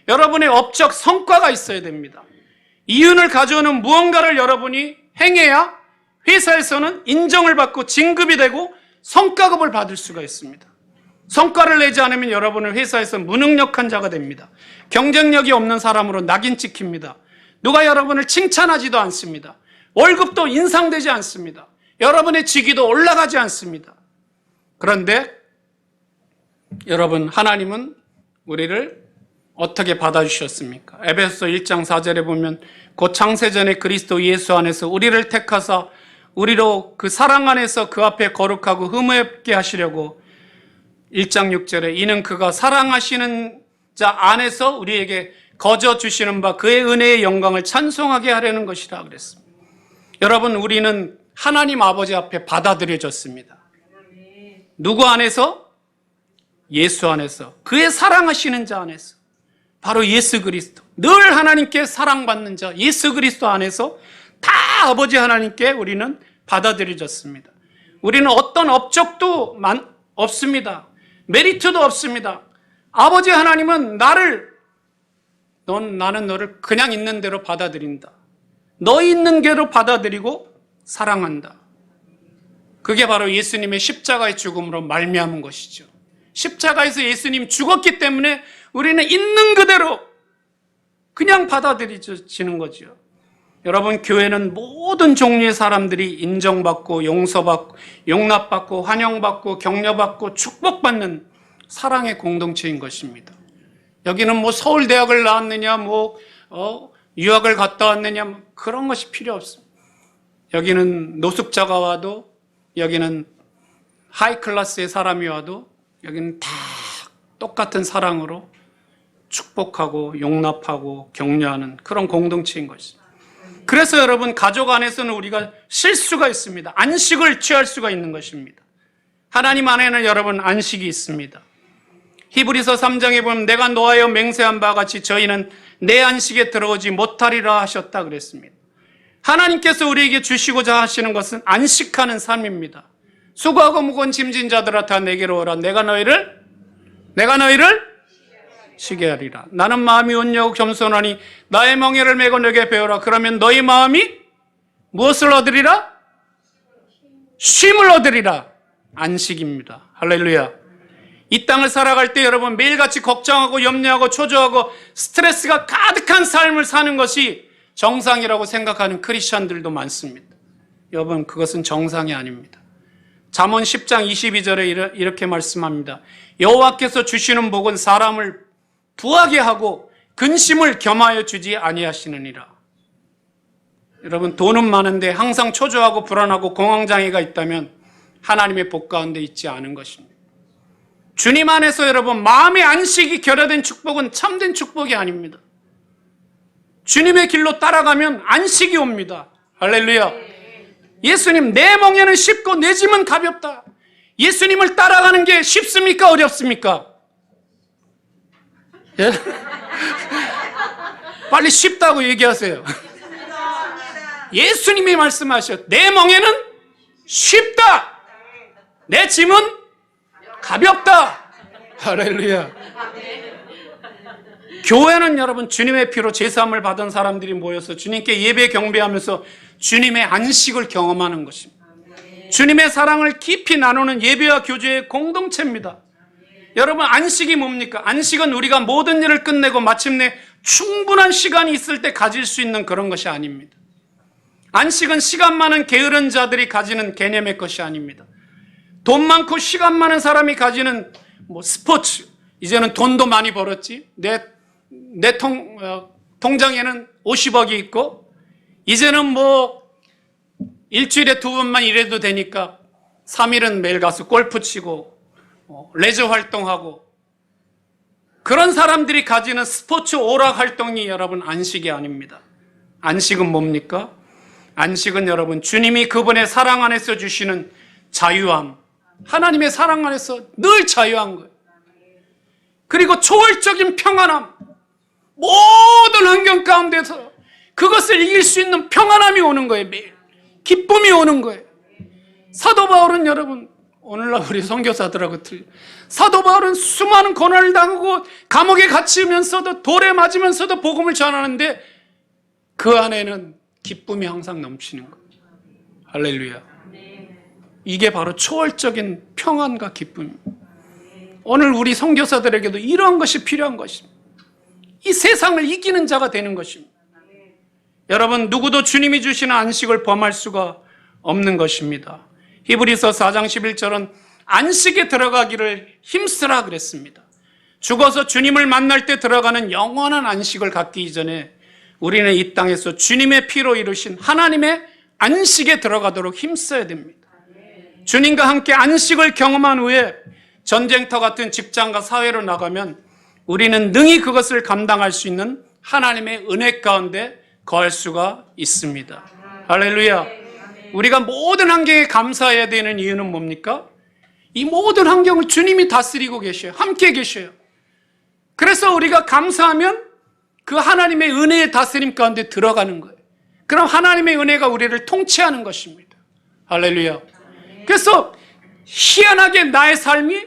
여러분의 업적 성과가 있어야 됩니다. 이윤을 가져오는 무언가를 여러분이 행해야 회사에서는 인정을 받고 진급이 되고 성과급을 받을 수가 있습니다. 성과를 내지 않으면 여러분은 회사에서 무능력한 자가 됩니다. 경쟁력이 없는 사람으로 낙인 찍힙니다. 누가 여러분을 칭찬하지도 않습니다. 월급도 인상되지 않습니다. 여러분의 직위도 올라가지 않습니다. 그런데 여러분, 하나님은 우리를 어떻게 받아주셨습니까? 에베소서 1장 4절에 보면 곧 창세전에 그리스도 예수 안에서 우리를 택하사 우리로 그 사랑 안에서 그 앞에 거룩하고 흠없게 하시려고 1장 6절에 이는 그가 사랑하시는 자 안에서 우리에게 거저 주시는 바 그의 은혜의 영광을 찬송하게 하려는 것이라 그랬습니다. 여러분, 우리는 하나님 아버지 앞에 받아들여졌습니다. 누구 안에서? 예수 안에서. 그의 사랑하시는 자 안에서. 바로 예수 그리스도. 늘 하나님께 사랑받는 자 예수 그리스도 안에서 다 아버지 하나님께 우리는 받아들여졌습니다. 우리는 어떤 업적도 없습니다. 메리트도 없습니다. 아버지 하나님은 나는 너를 그냥 있는 대로 받아들인다. 너 있는 대로 받아들이고 사랑한다. 그게 바로 예수님의 십자가의 죽음으로 말미암은 것이죠. 십자가에서 예수님 죽었기 때문에 우리는 있는 그대로 그냥 받아들여지는 거죠. 여러분, 교회는 모든 종류의 사람들이 인정받고 용서받고 용납받고 환영받고 격려받고 축복받는 사랑의 공동체인 것입니다. 여기는 서울대학을 나왔느냐 유학을 갔다 왔느냐 그런 것이 필요 없습니다. 여기는 노숙자가 와도 여기는 하이 클래스의 사람이 와도 여기는 다 똑같은 사랑으로 축복하고 용납하고 격려하는 그런 공동체인 것입니다. 그래서 여러분, 가족 안에서는 우리가 실수가 있습니다. 안식을 취할 수가 있는 것입니다. 하나님 안에는 여러분 안식이 있습니다. 히브리서 3장에 보면 내가 노하여 맹세한 바와 같이 저희는 내 안식에 들어오지 못하리라 하셨다 그랬습니다. 하나님께서 우리에게 주시고자 하시는 것은 안식하는 삶입니다. 수고하고 무거운 짐진 자들아 다 내게로 오라. 내가 너희를 쉬게 하리라. 나는 마음이 온유하고 겸손하니 나의 멍에를 메고 너에게 배우라. 그러면 너희 마음이 무엇을 얻으리라? 쉼을 얻으리라. 안식입니다. 할렐루야. 이 땅을 살아갈 때 여러분, 매일같이 걱정하고 염려하고 초조하고 스트레스가 가득한 삶을 사는 것이 정상이라고 생각하는 크리스천들도 많습니다. 여러분, 그것은 정상이 아닙니다. 잠언 10장 22절에 이렇게 말씀합니다. 여호와께서 주시는 복은 사람을 부하게 하고 근심을 겸하여 주지 아니하시느니라. 여러분, 돈은 많은데 항상 초조하고 불안하고 공황장애가 있다면 하나님의 복 가운데 있지 않은 것입니다. 주님 안에서 여러분, 마음의 안식이 결여된 축복은 참된 축복이 아닙니다. 주님의 길로 따라가면 안식이 옵니다. 할렐루야. 예수님, 내 멍에는 쉽고 내 짐은 가볍다. 예수님을 따라가는 게 쉽습니까? 어렵습니까? 예? 빨리 쉽다고 얘기하세요. 예수님이 말씀하셨, 내 멍에는 쉽다. 내 짐은 가볍다. 할렐루야. 교회는 여러분, 주님의 피로 제사함을 받은 사람들이 모여서 주님께 예배 경배하면서 주님의 안식을 경험하는 것입니다. 주님의 사랑을 깊이 나누는 예배와 교제의 공동체입니다. 여러분, 안식이 뭡니까? 안식은 우리가 모든 일을 끝내고 마침내 충분한 시간이 있을 때 가질 수 있는 그런 것이 아닙니다. 안식은 시간 많은 게으른 자들이 가지는 개념의 것이 아닙니다. 돈 많고 시간 많은 사람이 가지는 스포츠, 이제는 돈도 많이 벌었지, 내 통장에는 50억이 있고, 이제는 일주일에 2번만 일해도 되니까 3일은 매일 가서 골프 치고 레저 활동하고, 그런 사람들이 가지는 스포츠 오락 활동이 여러분 안식이 아닙니다. 안식은 뭡니까? 안식은 여러분, 주님이 그분의 사랑 안에서 주시는 자유함, 하나님의 사랑 안에서 늘 자유한 거예요. 그리고 초월적인 평안함, 모든 환경 가운데서 그것을 이길 수 있는 평안함이 오는 거예요. 매일 기쁨이 오는 거예요. 사도 바울은 여러분, 오늘날 우리 선교사들하고 사도 바울은 수많은 고난을 당하고 감옥에 갇히면서도 돌에 맞으면서도 복음을 전하는데 그 안에는 기쁨이 항상 넘치는 거예요. 할렐루야. 이게 바로 초월적인 평안과 기쁨입니다. 오늘 우리 선교사들에게도 이러한 것이 필요한 것입니다. 이 세상을 이기는 자가 되는 것입니다. 여러분, 누구도 주님이 주시는 안식을 범할 수가 없는 것입니다. 히브리서 4장 11절은 안식에 들어가기를 힘쓰라 그랬습니다. 죽어서 주님을 만날 때 들어가는 영원한 안식을 갖기 이전에 우리는 이 땅에서 주님의 피로 이루신 하나님의 안식에 들어가도록 힘써야 됩니다. 주님과 함께 안식을 경험한 후에 전쟁터 같은 직장과 사회로 나가면 우리는 능히 그것을 감당할 수 있는 하나님의 은혜 가운데 거할 수가 있습니다. 할렐루야. 우리가 모든 환경에 감사해야 되는 이유는 뭡니까? 이 모든 환경을 주님이 다스리고 계셔요. 함께 계셔요. 그래서 우리가 감사하면 그 하나님의 은혜의 다스림 가운데 들어가는 거예요. 그럼 하나님의 은혜가 우리를 통치하는 것입니다. 할렐루야. 그래서 희한하게 나의 삶이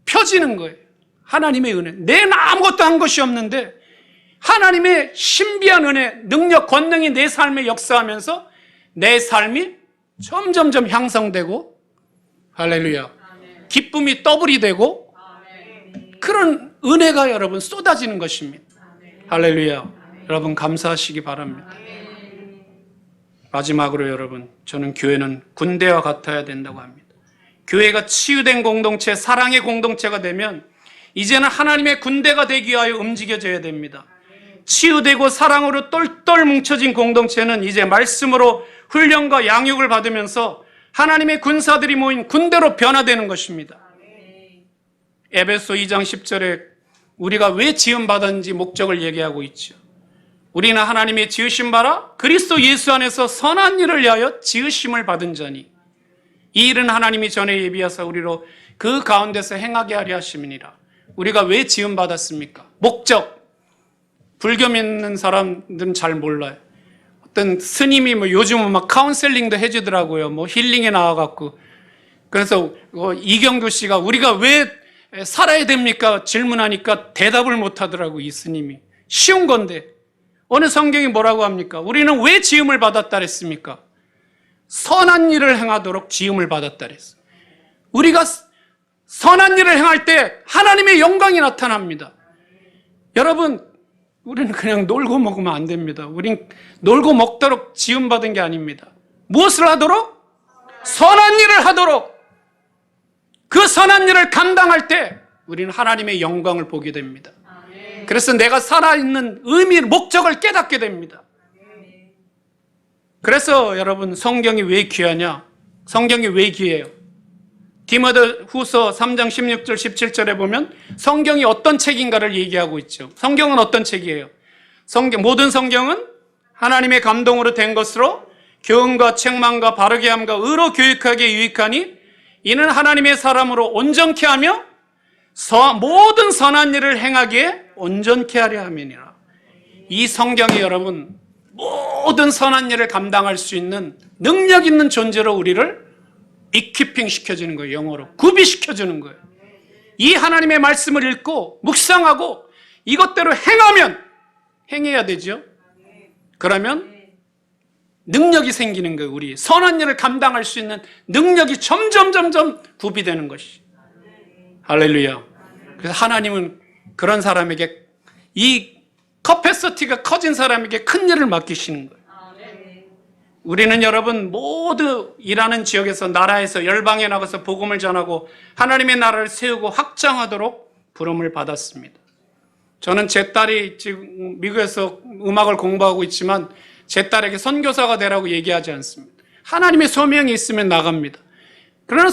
펴지는 거예요. 하나님의 은혜. 내는 아무것도 한 것이 없는데 하나님의 신비한 은혜, 능력, 권능이 내 삶에 역사하면서 내 삶이 점점점 향상되고, 할렐루야, 기쁨이 더블이 되고, 그런 은혜가 여러분 쏟아지는 것입니다. 할렐루야. 여러분 감사하시기 바랍니다. 마지막으로 여러분, 저는 교회는 군대와 같아야 된다고 합니다. 교회가 치유된 공동체, 사랑의 공동체가 되면 이제는 하나님의 군대가 되기 위하여 움직여져야 됩니다. 치유되고 사랑으로 똘똘 뭉쳐진 공동체는 이제 말씀으로 훈련과 양육을 받으면서 하나님의 군사들이 모인 군대로 변화되는 것입니다. 에베소 2장 10절에 우리가 왜 지음받았는지 목적을 얘기하고 있죠. 우리는 하나님의 지으심 바라 그리스도 예수 안에서 선한 일을 위하여 지으심을 받은 자니 이 일은 하나님이 전에 예비하사 우리로 그 가운데서 행하게 하려 하심이니라. 우리가 왜 지음받았습니까? 목적. 불교 믿는 사람들은 잘 몰라요. 어떤 스님이 요즘은 막 카운셀링도 해주더라고요. 힐링에 나와갖고. 그래서 이경규 씨가 우리가 왜 살아야 됩니까? 질문하니까 대답을 못 하더라고, 이 스님이. 쉬운 건데. 어느 성경이 뭐라고 합니까? 우리는 왜 지음을 받았다 그랬습니까? 선한 일을 행하도록 지음을 받았다 그랬어요. 우리가 선한 일을 행할 때 하나님의 영광이 나타납니다. 여러분, 우리는 그냥 놀고 먹으면 안 됩니다. 우린 놀고 먹도록 지음받은 게 아닙니다. 무엇을 하도록? 선한 일을 하도록. 그 선한 일을 감당할 때 우리는 하나님의 영광을 보게 됩니다. 그래서 내가 살아있는 의미, 목적을 깨닫게 됩니다. 그래서 여러분, 성경이 왜 귀하냐? 성경이 왜 귀해요? 디모데후서 3장 16절 17절에 보면 성경이 어떤 책인가를 얘기하고 있죠. 성경은 어떤 책이에요? 모든 성경은 하나님의 감동으로 된 것으로 교훈과 책망과 바르게 함과 의로 교육하기에 유익하니 이는 하나님의 사람으로 온전케 하며 모든 선한 일을 행하기에 온전케 하려 함이니라. 이 성경이 여러분 모든 선한 일을 감당할 수 있는 능력 있는 존재로 우리를 이퀴핑 시켜주는 거예요. 영어로 구비시켜주는 거예요. 이 하나님의 말씀을 읽고 묵상하고 이것대로 행해야 되죠. 그러면 능력이 생기는 거예요. 우리 선한 일을 감당할 수 있는 능력이 점점 구비되는 것이. 할렐루야. 그래서 하나님은 그런 사람에게, 이 커패시티가 커진 사람에게 큰 일을 맡기시는 거예요. 우리는 여러분 모두 일하는 지역에서, 나라에서, 열방에 나가서 복음을 전하고 하나님의 나라를 세우고 확장하도록 부름을 받았습니다. 저는 제 딸이 지금 미국에서 음악을 공부하고 있지만 제 딸에게 선교사가 되라고 얘기하지 않습니다. 하나님의 소명이 있으면 나갑니다. 그러나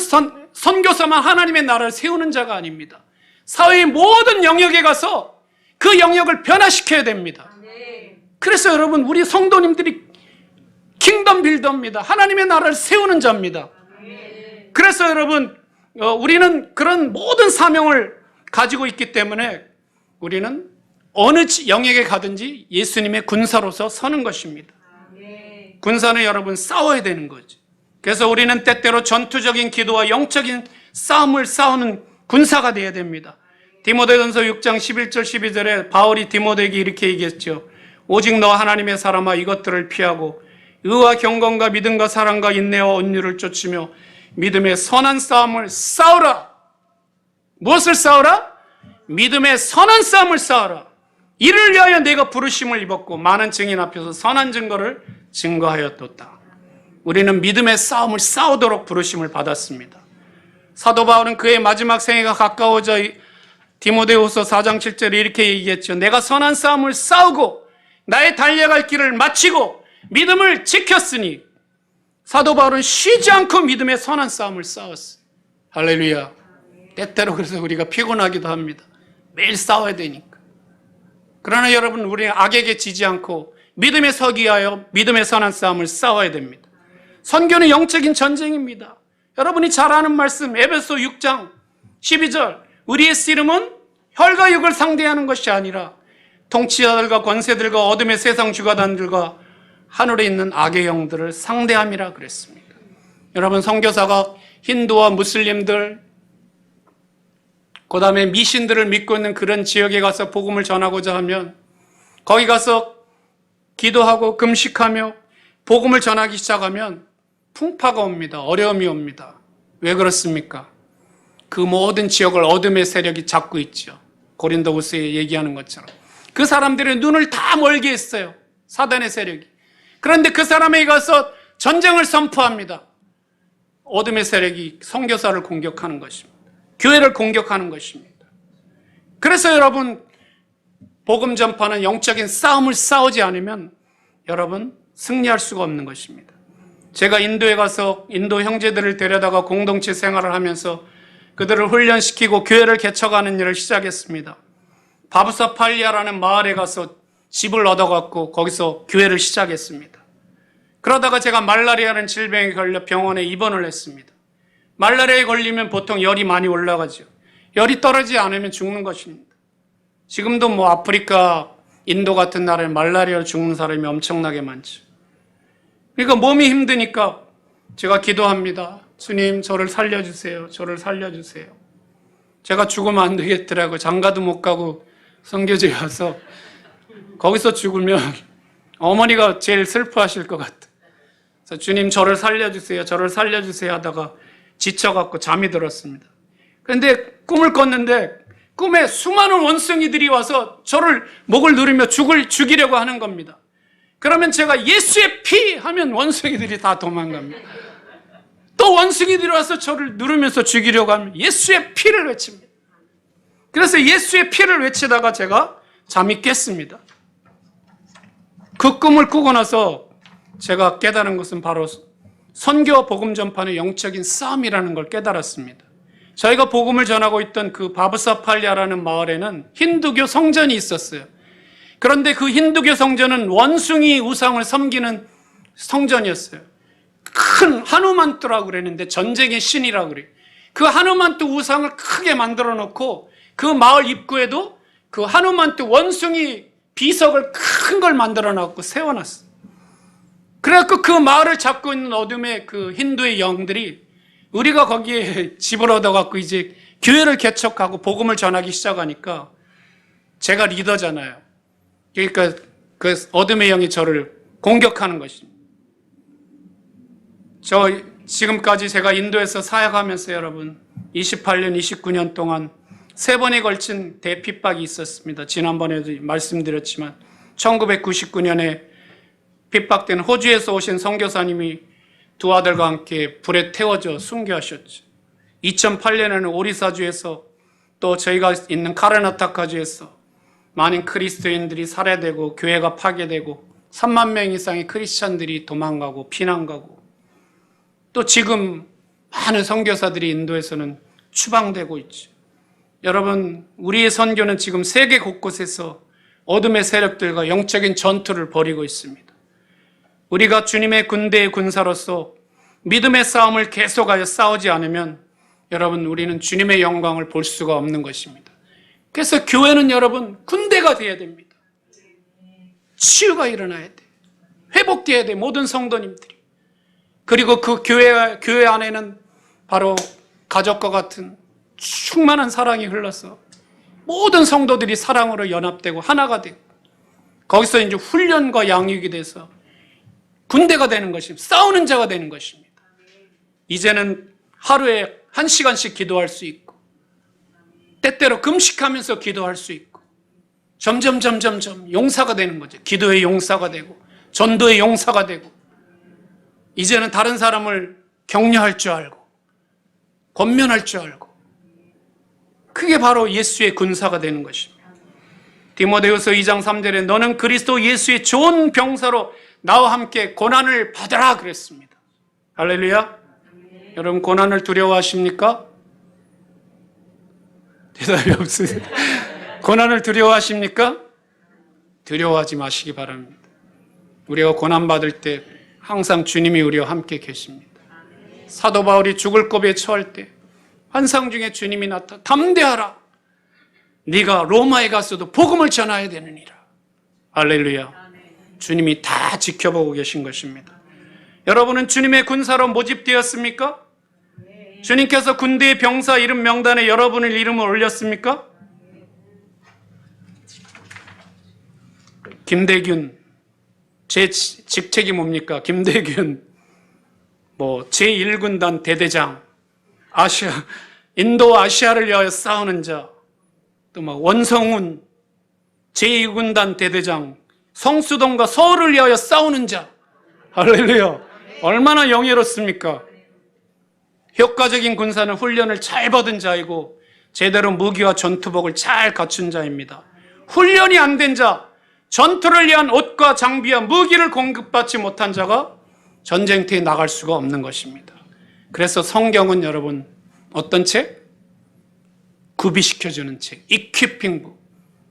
선교사만 하나님의 나라를 세우는 자가 아닙니다. 사회의 모든 영역에 가서 그 영역을 변화시켜야 됩니다. 그래서 여러분, 우리 성도님들이 킹덤 빌더입니다. 하나님의 나라를 세우는 자입니다. 그래서 여러분, 우리는 그런 모든 사명을 가지고 있기 때문에 우리는 어느 영역에 가든지 예수님의 군사로서 서는 것입니다. 군사는 여러분 싸워야 되는 거죠. 그래서 우리는 때때로 전투적인 기도와 영적인 싸움을 싸우는 군사가 되어야 됩니다. 디모데전서 6장 11절 12절에 바울이 디모데에게 이렇게 얘기했죠. 오직 너 하나님의 사람아 이것들을 피하고 의와 경건과 믿음과 사랑과 인내와 온유를 쫓으며 믿음의 선한 싸움을 싸우라. 무엇을 싸우라? 믿음의 선한 싸움을 싸우라. 이를 위하여 내가 부르심을 입었고 많은 증인 앞에서 선한 증거를 증거하였도다. 우리는 믿음의 싸움을 싸우도록 부르심을 받았습니다. 사도 바울은 그의 마지막 생애가 가까워져 디모데후서 4장 7절에 이렇게 얘기했죠. 내가 선한 싸움을 싸우고 나의 달려갈 길을 마치고 믿음을 지켰으니. 사도 바울은 쉬지 않고 믿음의 선한 싸움을 싸웠어요. 할렐루야. 때때로 그래서 우리가 피곤하기도 합니다. 매일 싸워야 되니까. 그러나 여러분, 우리는 악에게 지지 않고 믿음에 서기 위하여 믿음의 선한 싸움을 싸워야 됩니다. 선교는 영적인 전쟁입니다. 여러분이 잘 아는 말씀 에베소 6장 12절, 우리의 씨름은 혈과 육을 상대하는 것이 아니라 통치자들과 권세들과 어둠의 세상 주관단들과 하늘에 있는 악의 영들을 상대함이라 그랬습니다. 여러분, 선교사가 힌두와 무슬림들, 그 다음에 미신들을 믿고 있는 그런 지역에 가서 복음을 전하고자 하면 거기 가서 기도하고 금식하며 복음을 전하기 시작하면 풍파가 옵니다. 어려움이 옵니다. 왜 그렇습니까? 그 모든 지역을 어둠의 세력이 잡고 있죠. 고린도후서에 얘기하는 것처럼. 그 사람들의 눈을 다 멀게 했어요. 사단의 세력이. 그런데 그 사람에게 가서 전쟁을 선포합니다. 어둠의 세력이 선교사를 공격하는 것입니다. 교회를 공격하는 것입니다. 그래서 여러분, 복음 전파는 영적인 싸움을 싸우지 않으면 여러분 승리할 수가 없는 것입니다. 제가 인도에 가서 인도 형제들을 데려다가 공동체 생활을 하면서 그들을 훈련시키고 교회를 개척하는 일을 시작했습니다. 바브사팔리아라는 마을에 가서 집을 얻어갖고 거기서 교회를 시작했습니다. 그러다가 제가 말라리아라는 질병에 걸려 병원에 입원을 했습니다. 말라리아에 걸리면 보통 열이 많이 올라가죠. 열이 떨어지지 않으면 죽는 것입니다. 지금도 뭐 아프리카, 인도 같은 나라에 말라리아로 죽는 사람이 엄청나게 많죠. 그러니까 몸이 힘드니까 제가 기도합니다. 주님, 저를 살려주세요. 저를 살려주세요. 제가 죽으면 안 되겠더라고요. 장가도 못 가고 선교지에 와서 거기서 죽으면 어머니가 제일 슬퍼하실 것 같아요. 그래서 주님, 저를 살려주세요. 저를 살려주세요 하다가 지쳐갖고 잠이 들었습니다. 그런데 꿈을 꿨는데 꿈에 수많은 원숭이들이 와서 저를 목을 누르며 죽이려고 하는 겁니다. 그러면 제가 예수의 피 하면 원숭이들이 다 도망갑니다. 또 원숭이들이 와서 저를 누르면서 죽이려고 하면 예수의 피를 외칩니다. 그래서 예수의 피를 외치다가 제가 잠이 깼습니다. 그 꿈을 꾸고 나서 제가 깨달은 것은 바로 선교 복음 전파의 영적인 싸움이라는 걸 깨달았습니다. 저희가 복음을 전하고 있던 그 바브사팔리아라는 마을에는 힌두교 성전이 있었어요. 그런데 그 힌두교 성전은 원숭이 우상을 섬기는 성전이었어요. 큰 하누만뚜라고 그랬는데 전쟁의 신이라고 그래요. 그 하누만뚜 우상을 크게 만들어 놓고 그 마을 입구에도 그 하누만뚜 원숭이 비석을 큰 걸 만들어 놨고 세워놨어요. 그래갖고 그 마을을 잡고 있는 어둠의 그 힌두의 영들이 우리가 거기에 집을 얻어갖고 이제 교회를 개척하고 복음을 전하기 시작하니까 제가 리더잖아요. 그러니까 그 어둠의 영이 저를 공격하는 것입니다. 저 지금까지 제가 인도에서 사역하면서 여러분 28년, 29년 동안 3번에 걸친 대핍박이 있었습니다. 지난번에도 말씀드렸지만 1999년에 핍박된 호주에서 오신 선교사님이 두 아들과 함께 불에 태워져 순교하셨죠. 2008년에는 오리사주에서 또 저희가 있는 카르나타카주에서 많은 그리스도인들이 살해되고 교회가 파괴되고 3만 명 이상의 크리스찬들이 도망가고 피난가고 또 지금 많은 선교사들이 인도에서는 추방되고 있죠. 여러분, 우리의 선교는 지금 세계 곳곳에서 어둠의 세력들과 영적인 전투를 벌이고 있습니다. 우리가 주님의 군대의 군사로서 믿음의 싸움을 계속하여 싸우지 않으면 여러분, 우리는 주님의 영광을 볼 수가 없는 것입니다. 그래서 교회는 여러분 군대가 되어야 됩니다. 치유가 일어나야 돼. 회복되어야 돼. 모든 성도님들이. 그리고 그 교회 안에는 바로 가족과 같은 충만한 사랑이 흘러서 모든 성도들이 사랑으로 연합되고 하나가 되고 거기서 이제 훈련과 양육이 돼서 군대가 되는 것입니다. 싸우는 자가 되는 것입니다. 이제는 하루에 1시간씩 기도할 수 있고 때때로 금식하면서 기도할 수 있고 점점 용사가 되는 거죠. 기도의 용사가 되고 전도의 용사가 되고 이제는 다른 사람을 격려할 줄 알고 권면할 줄 알고 그게 바로 예수의 군사가 되는 것입니다. 디모데후서 2장 3절에 너는 그리스도 예수의 좋은 병사로 나와 함께 고난을 받아라 그랬습니다. 할렐루야. 여러분 고난을 두려워하십니까? 대답이 없으세요. 고난을 두려워하십니까? 두려워하지 마시기 바랍니다. 우리가 고난받을 때 항상 주님이 우리와 함께 계십니다. 사도 바울이 죽을 고비에 처할 때 환상 중에 주님이 나타나 담대하라. 네가 로마에 가서도 복음을 전해야 되느니라. 할렐루야. 주님이 다 지켜보고 계신 것입니다. 여러분은 주님의 군사로 모집되었습니까? 주님께서 군대의 병사 이름 명단에 여러분의 이름을 올렸습니까? 김대균, 제 직책이 뭡니까? 김대균, 제1군단 대대장, 인도 아시아를 위하여 싸우는 자, 또 원성훈, 제2군단 대대장, 성수동과 서울을 위하여 싸우는 자. 할렐루야. 얼마나 영예롭습니까? 효과적인 군사는 훈련을 잘 받은 자이고 제대로 무기와 전투복을 잘 갖춘 자입니다. 훈련이 안 된 자, 전투를 위한 옷과 장비와 무기를 공급받지 못한 자가 전쟁터에 나갈 수가 없는 것입니다. 그래서 성경은 여러분 어떤 책? 구비시켜주는 책, 이퀴핑북.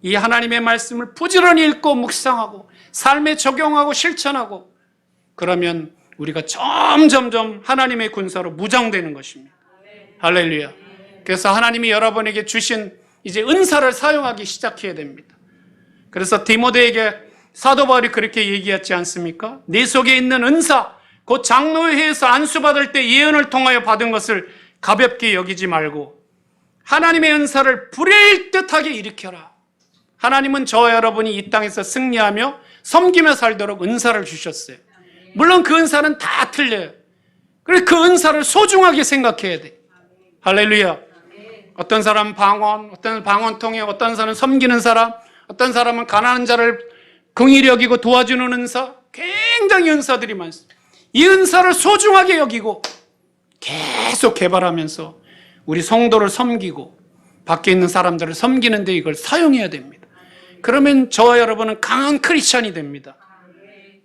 이 하나님의 말씀을 부지런히 읽고 묵상하고 삶에 적용하고 실천하고 그러면 우리가 점점점 하나님의 군사로 무장되는 것입니다. 할렐루야. 그래서 하나님이 여러분에게 주신 이제 은사를 사용하기 시작해야 됩니다. 그래서 디모데에게 사도 바울이 그렇게 얘기했지 않습니까? 네 속에 있는 은사, 곧 장로회에서 안수받을 때 예언을 통하여 받은 것을 가볍게 여기지 말고 하나님의 은사를 불일 듯하게 일으켜라. 하나님은 저와 여러분이 이 땅에서 승리하며 섬기며 살도록 은사를 주셨어요. 물론 그 은사는 다 틀려요. 그래서 그 은사를 소중하게 생각해야 돼. 할렐루야. 어떤 사람은 방언, 어떤 방언통에, 어떤 사람은 섬기는 사람, 어떤 사람은 가난한 자를 긍휼히 여기고 도와주는 은사, 굉장히 은사들이 많습니다. 이 은사를 소중하게 여기고 계속 개발하면서 우리 성도를 섬기고 밖에 있는 사람들을 섬기는데 이걸 사용해야 됩니다. 그러면 저와 여러분은 강한 크리스찬이 됩니다.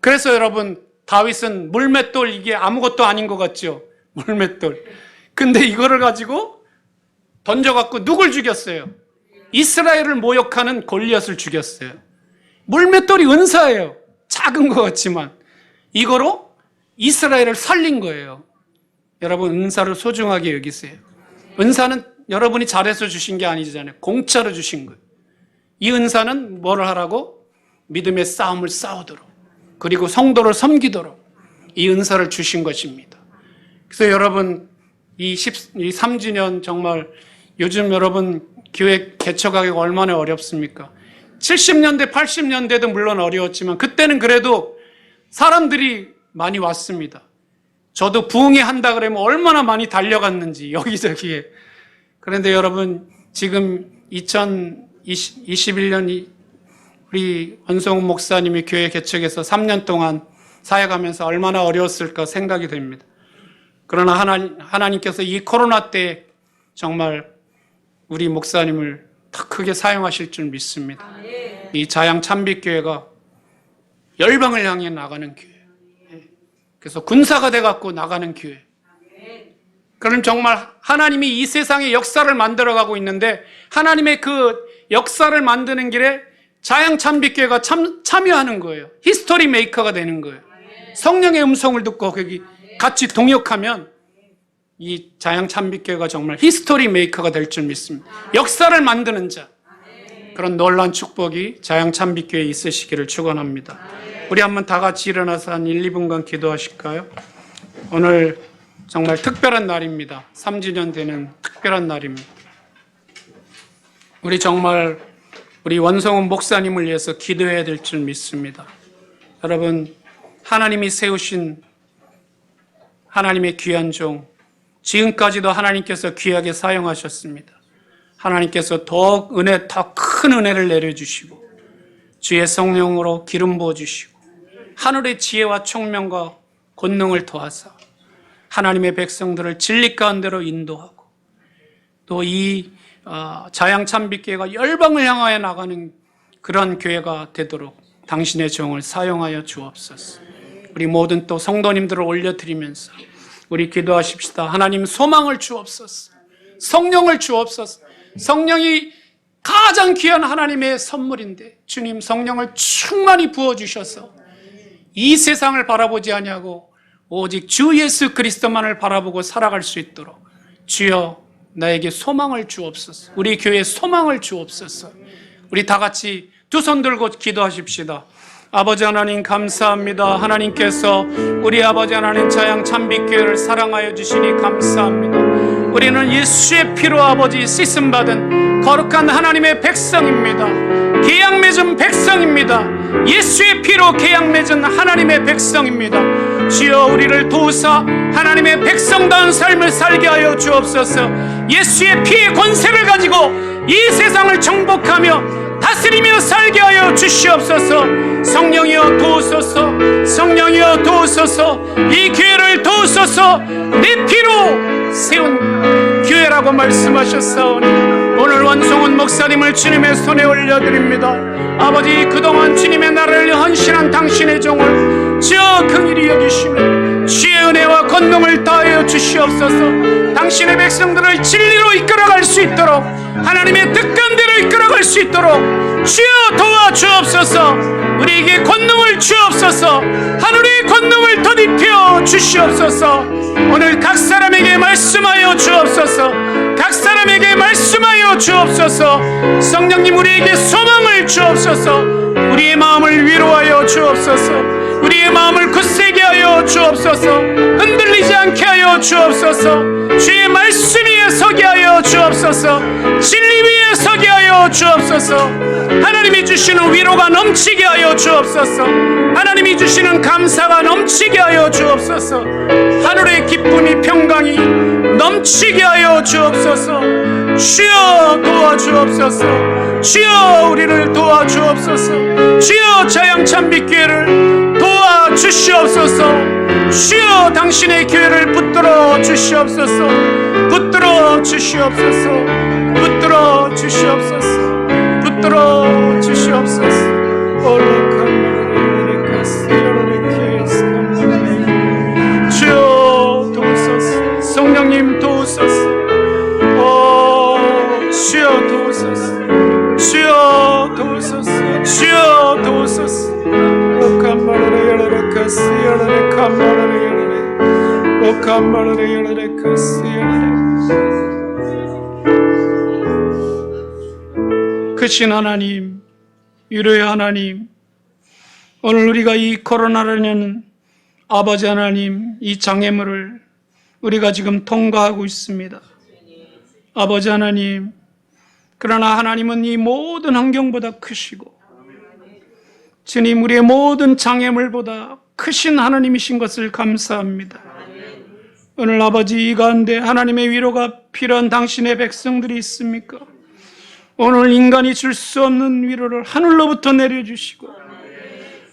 그래서 여러분 다윗은 물맷돌, 이게 아무것도 아닌 것 같죠? 물맷돌. 근데 이거를 가지고 던져갖고 누굴 죽였어요? 이스라엘을 모욕하는 골리앗을 죽였어요. 물맷돌이 은사예요. 작은 것 같지만 이거로 이스라엘을 살린 거예요. 여러분 은사를 소중하게 여기세요. 은사는 여러분이 잘해서 주신 게 아니잖아요. 공짜로 주신 거예요. 이 은사는 뭘 하라고? 믿음의 싸움을 싸우도록, 그리고 성도를 섬기도록 이 은사를 주신 것입니다. 그래서 여러분 이 3주년 정말 요즘 여러분 교회 개척하기가 얼마나 어렵습니까? 70년대 80년대도 물론 어려웠지만 그때는 그래도 사람들이 많이 왔습니다. 저도 부흥회 한다 그러면 얼마나 많이 달려갔는지 여기저기에. 그런데 여러분 지금 2021년 우리 원성훈 목사님이 교회 개척해서 3년 동안 사역하면서 얼마나 어려웠을까 생각이 됩니다. 그러나 하나님께서 이 코로나 때 정말 우리 목사님을 더 크게 사용하실 줄 믿습니다. 이 자양 참빛교회가 열방을 향해 나가는 교회. 그래서 군사가 돼갖고 나가는 교회. 그럼 정말 하나님이 이 세상에 역사를 만들어가고 있는데 하나님의 그 역사를 만드는 길에 자양 참빛교회가 참여하는 거예요. 히스토리 메이커가 되는 거예요. 성령의 음성을 듣고 거기 같이 동역하면 이 자양 참빛교회가 정말 히스토리 메이커가 될 줄 믿습니다. 역사를 만드는 자. 그런 놀라운 축복이 자양 참빛교회에 있으시기를 축원합니다. 우리 한번 다 같이 일어나서 한 1, 2분간 기도하실까요? 오늘 정말 특별한 날입니다. 3주년 되는 특별한 날입니다. 우리 정말 우리 원성훈 목사님을 위해서 기도해야 될 줄 믿습니다. 여러분 하나님이 세우신 하나님의 귀한 종, 지금까지도 하나님께서 귀하게 사용하셨습니다. 하나님께서 더 큰 은혜를 내려주시고 주의 성령으로 기름 부어주시고 하늘의 지혜와 총명과 권능을 더하사 하나님의 백성들을 진리 가운데로 인도하고 또 이 자양 참빛교회가 열방을 향하여 나가는 그런 교회가 되도록 당신의 종을 사용하여 주옵소서. 우리 모든 또 성도님들을 올려드리면서 우리 기도하십시다. 하나님 소망을 주옵소서. 성령을 주옵소서. 성령이 가장 귀한 하나님의 선물인데 주님 성령을 충만히 부어주셔서 이 세상을 바라보지 아니하고 오직 주 예수 그리스도만을 바라보고 살아갈 수 있도록 주여 나에게 소망을 주옵소서. 우리 교회에 소망을 주옵소서. 우리 다 같이 두 손 들고 기도하십시다. 아버지 하나님 감사합니다. 하나님께서 우리 아버지 하나님 자양 참빛교회를 사랑하여 주시니 감사합니다. 우리는 예수의 피로 아버지 씻음받은 거룩한 하나님의 백성입니다. 계약 맺은 백성입니다. 예수의 피로 계약 맺은 하나님의 백성입니다. 주여 우리를 도우사 하나님의 백성다운 삶을 살게 하여 주옵소서. 예수의 피의 권세를 가지고 이 세상을 정복하며 다스리며 살게 하여 주시옵소서. 성령이여 도우소서. 성령이여 도우소서. 이 교회를 도우소서. 내 피로 세운 교회라고 말씀하셨사오니 오늘 원성훈 목사님을 주님의 손에 올려드립니다. 아버지 그동안 주님의 나라를 헌신한 당신의 종을 주여 긍휼히 여기시며 주의 은혜와 권능을 더하여 주시옵소서. 당신의 백성들을 진리로 이끌어갈 수 있도록, 하나님의 뜻감대로 이끌어갈 수 있도록 주여 도와주옵소서. 우리에게 권능을 주옵소서. 하늘의 권능을 덧입혀 주시옵소서. 오늘 각 사람에게 말씀하여 주옵소서. 각 사람에게 말씀하여 주옵소서. 성령님, 우리에게 소망을 주옵소서. 우리의 마음을 위로하여 주옵소서. 우리의 마음을 굳세게 하여 주옵소서. 흔들리지 않게 하여 주옵소서. 주의 말씀 위에 서게 하여 주옵소서. 진리 위에 서게 하여 주옵소서. 하나님이 주시는 위로가 넘치게 하여 주옵소서. 하나님이 주시는 감사가 넘치게 하여 주옵소서. 하늘의 기쁨이 평강이 넘치게 하여 주옵소서. 주여 도와주옵소서. 주여 우리를 도와주옵소서. 주여 자양찬빛교회를 도와주시옵소서. 주여 당신의 교회를 붙들어 주시옵소서. 붙들어 주시옵소서. 붙들어 주시옵소서. 붙들어 주시옵소서. 주여 도우소서. 성령님 도우소서. 주여 도우소서. 주여 도우소서. 주여 도우소서. 크신 하나님, 위로의 하나님, 오늘 우리가 이 코로나라는 아버지 하나님, 이 장애물을 우리가 지금 통과하고 있습니다. 아버지 하나님, 그러나 하나님은 이 모든 환경보다 크시고 주님, 우리의 모든 장애물보다 크신 하나님이신 것을 감사합니다. 오늘 아버지, 이 가운데 하나님의 위로가 필요한 당신의 백성들이 있습니까? 오늘 인간이 줄 수 없는 위로를 하늘로부터 내려주시고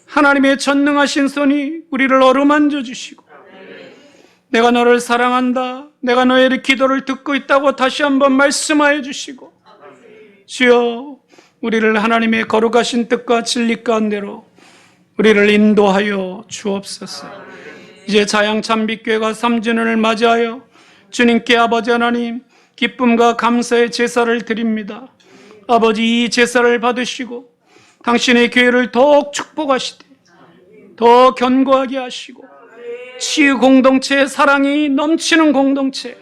하나님의 전능하신 손이 우리를 어루만져 주시고 내가 너를 사랑한다, 내가 너의 기도를 듣고 있다고 다시 한번 말씀하여 주시고 주여, 우리를 하나님의 거룩하신 뜻과 진리 가운데로 우리를 인도하여 주옵소서. 이제 자양찬빛교회가 3주년을 맞이하여 주님께 아버지 하나님 기쁨과 감사의 제사를 드립니다. 아버지, 이 제사를 받으시고 당신의 교회를 더욱 축복하시되 더 견고하게 하시고 치유 공동체의 사랑이 넘치는 공동체,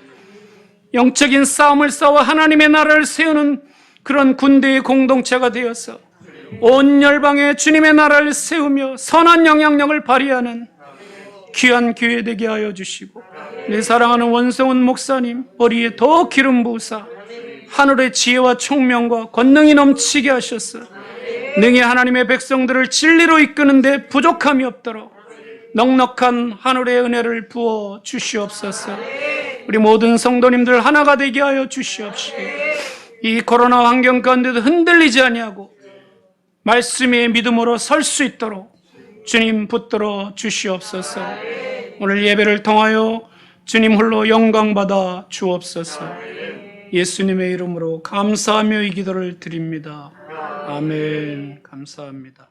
영적인 싸움을 싸워 하나님의 나라를 세우는 그런 군대의 공동체가 되어서 온 열방에 주님의 나라를 세우며 선한 영향력을 발휘하는 귀한 교회 되게 하여 주시고 내 사랑하는 원성훈 목사님 머리에 더 기름 부으사 하늘의 지혜와 총명과 권능이 넘치게 하셔서 능히 하나님의 백성들을 진리로 이끄는데 부족함이 없도록 넉넉한 하늘의 은혜를 부어 주시옵소서. 우리 모든 성도님들 하나가 되게 하여 주시옵시고 이 코로나 환경 가운데도 흔들리지 아니하고 말씀 위에 믿음으로 설 수 있도록 주님 붙들어 주시옵소서. 오늘 예배를 통하여 주님 홀로 영광 받아 주옵소서. 예수님의 이름으로 감사하며 이 기도를 드립니다. 아멘. 감사합니다.